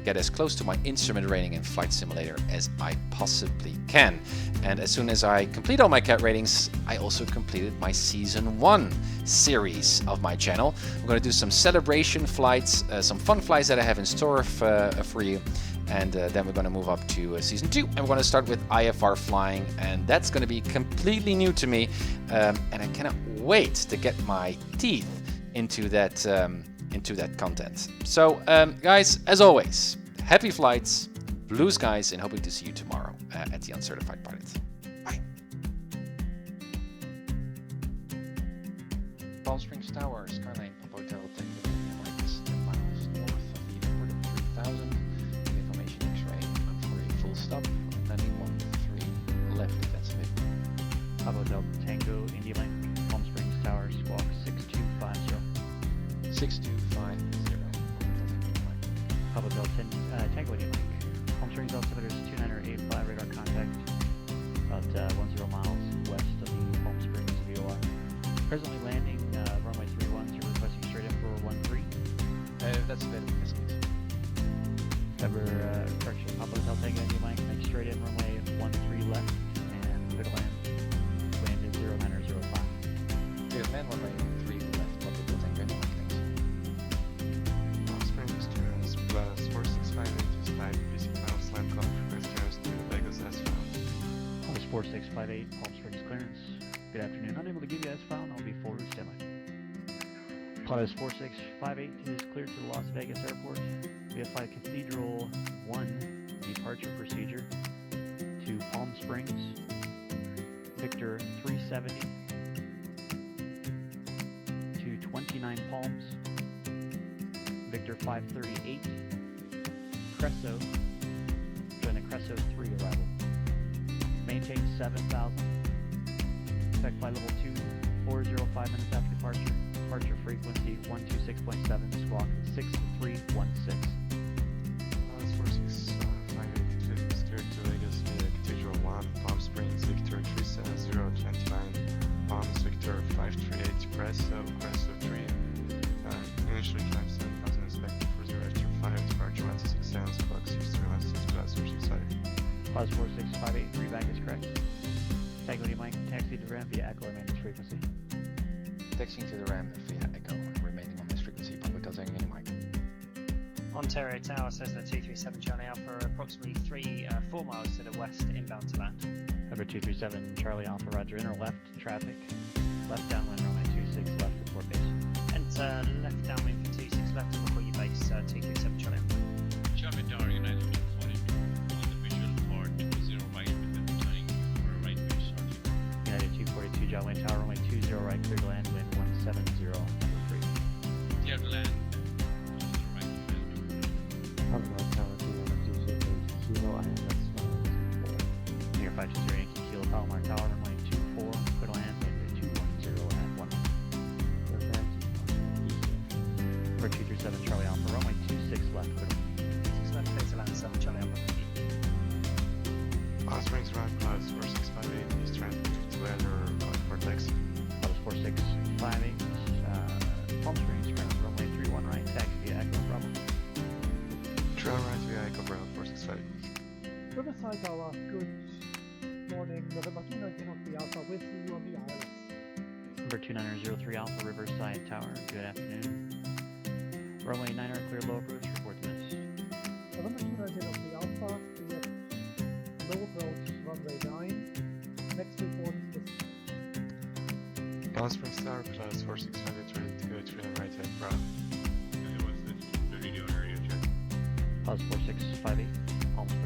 get as close to my instrument rating in Flight Simulator as I possibly can. And as soon as I complete all my CAT ratings, I also completed my Season 1 series of my channel. I'm going to do some celebration flights, some fun flights that I have in store for you. And then we're going to move up to Season 2. And we're going to start with IFR flying. And that's going to be completely new to me. And I cannot wait to get my teeth into that content. So, guys, as always, happy flights, blue skies, and hoping to see you tomorrow at the Uncertified Pilot. Bye. Palm Springs Tower, Skyline, Papa Hotel, Texas, 10 miles north of the airport at 3000. Information X-ray for a full stop. Landing 13 left, if that's it. Papa Hotel, Tango, India Link, Palm Springs Tower, squawk 6250. 6250. Papa Hotel, Tango, India Link. Palm Springs altimeter is 2985, radar contact about 10 miles west of the Palm Springs VOR. Presently landing runway 31, Tango India Mike, make straight in runway 13 left, and clear to land. Wind is 0905. Clear to land, runway 3 left, Delta Tango India Mike, thanks. Palm Springs clearance plus 4658 is type PC final slam clock request clearance to Vegas S file. This 4658, Palm Springs clearance. Good afternoon. Unable to give you S file, and I'll be forward standby. Pilotus 4658 is cleared to the Las Vegas airport. VFI Cathedral 1 departure procedure to Palm Springs. Victor 370 to 29 Palms. Victor 538. Cresso. Join the Cresso 3 arrival. Maintain 7,000. Expect flight level 2405 minutes after departure. Departure frequency 126.7, squawk 6316. Dallas 4658 is cleared to Vegas via Cathedral 1, Palm Springs, Victor 37029, Palms, Victor 538, Cresso 3. Initially climb 7,000, expected for 0 after 5, departure 126 sounds, clock 6316 plus 465. Pause 4658, readback is correct. Tango India Mike, taxi to ramp via Echo remaining frequency. Taxiing to the ramp via Echo, remaining on this frequency, public Delta Tango India Mike. Ontario Tower, Cessna 237 Charlie Alpha, approximately 4 miles to the west, inbound to land. Number 237 Charlie Alpha, roger, inner left traffic, left downwind runway 26 left, report base. Enter left downwind for 26 left to report your base, 237 Charlie Alpha. Charlie Tower, United 242, on the visual for 20 right, and then turning for a right base shortly. United 242 John Wayne Tower, runway 20 right, clear to land, wind 170, number 3. Clear to land. Hello, Tower Kilo INS Near 520 Yankee Kilo Palomar Tower, runway 24, clear to land, wind 210 at 1. Number 237 Charlie Alpha, runway 26 left, clear to land. 6 left, clear to land, 7 Charlie Alpha. Palm Springs ramp plus 4658 is transmitted to weather for taxi. Pilotus 4658, Palm Springs, runway 31 right, taxi via Echo Bravo. Trail right via Echo Bravo 465. Riverside Tower, good morning. November 219 Alpha with you on the ILS. Number 2903 Alpha, Riverside Tower, good afternoon. Runway 9 clear low approach, report to this. November 219 Alpha, clear low approach, runway 9. Next report is this. Palm Springs Tower plus 4658 ready to go trail right at Bravo. And it was the radio area check. Pause 4658, Palm Springs.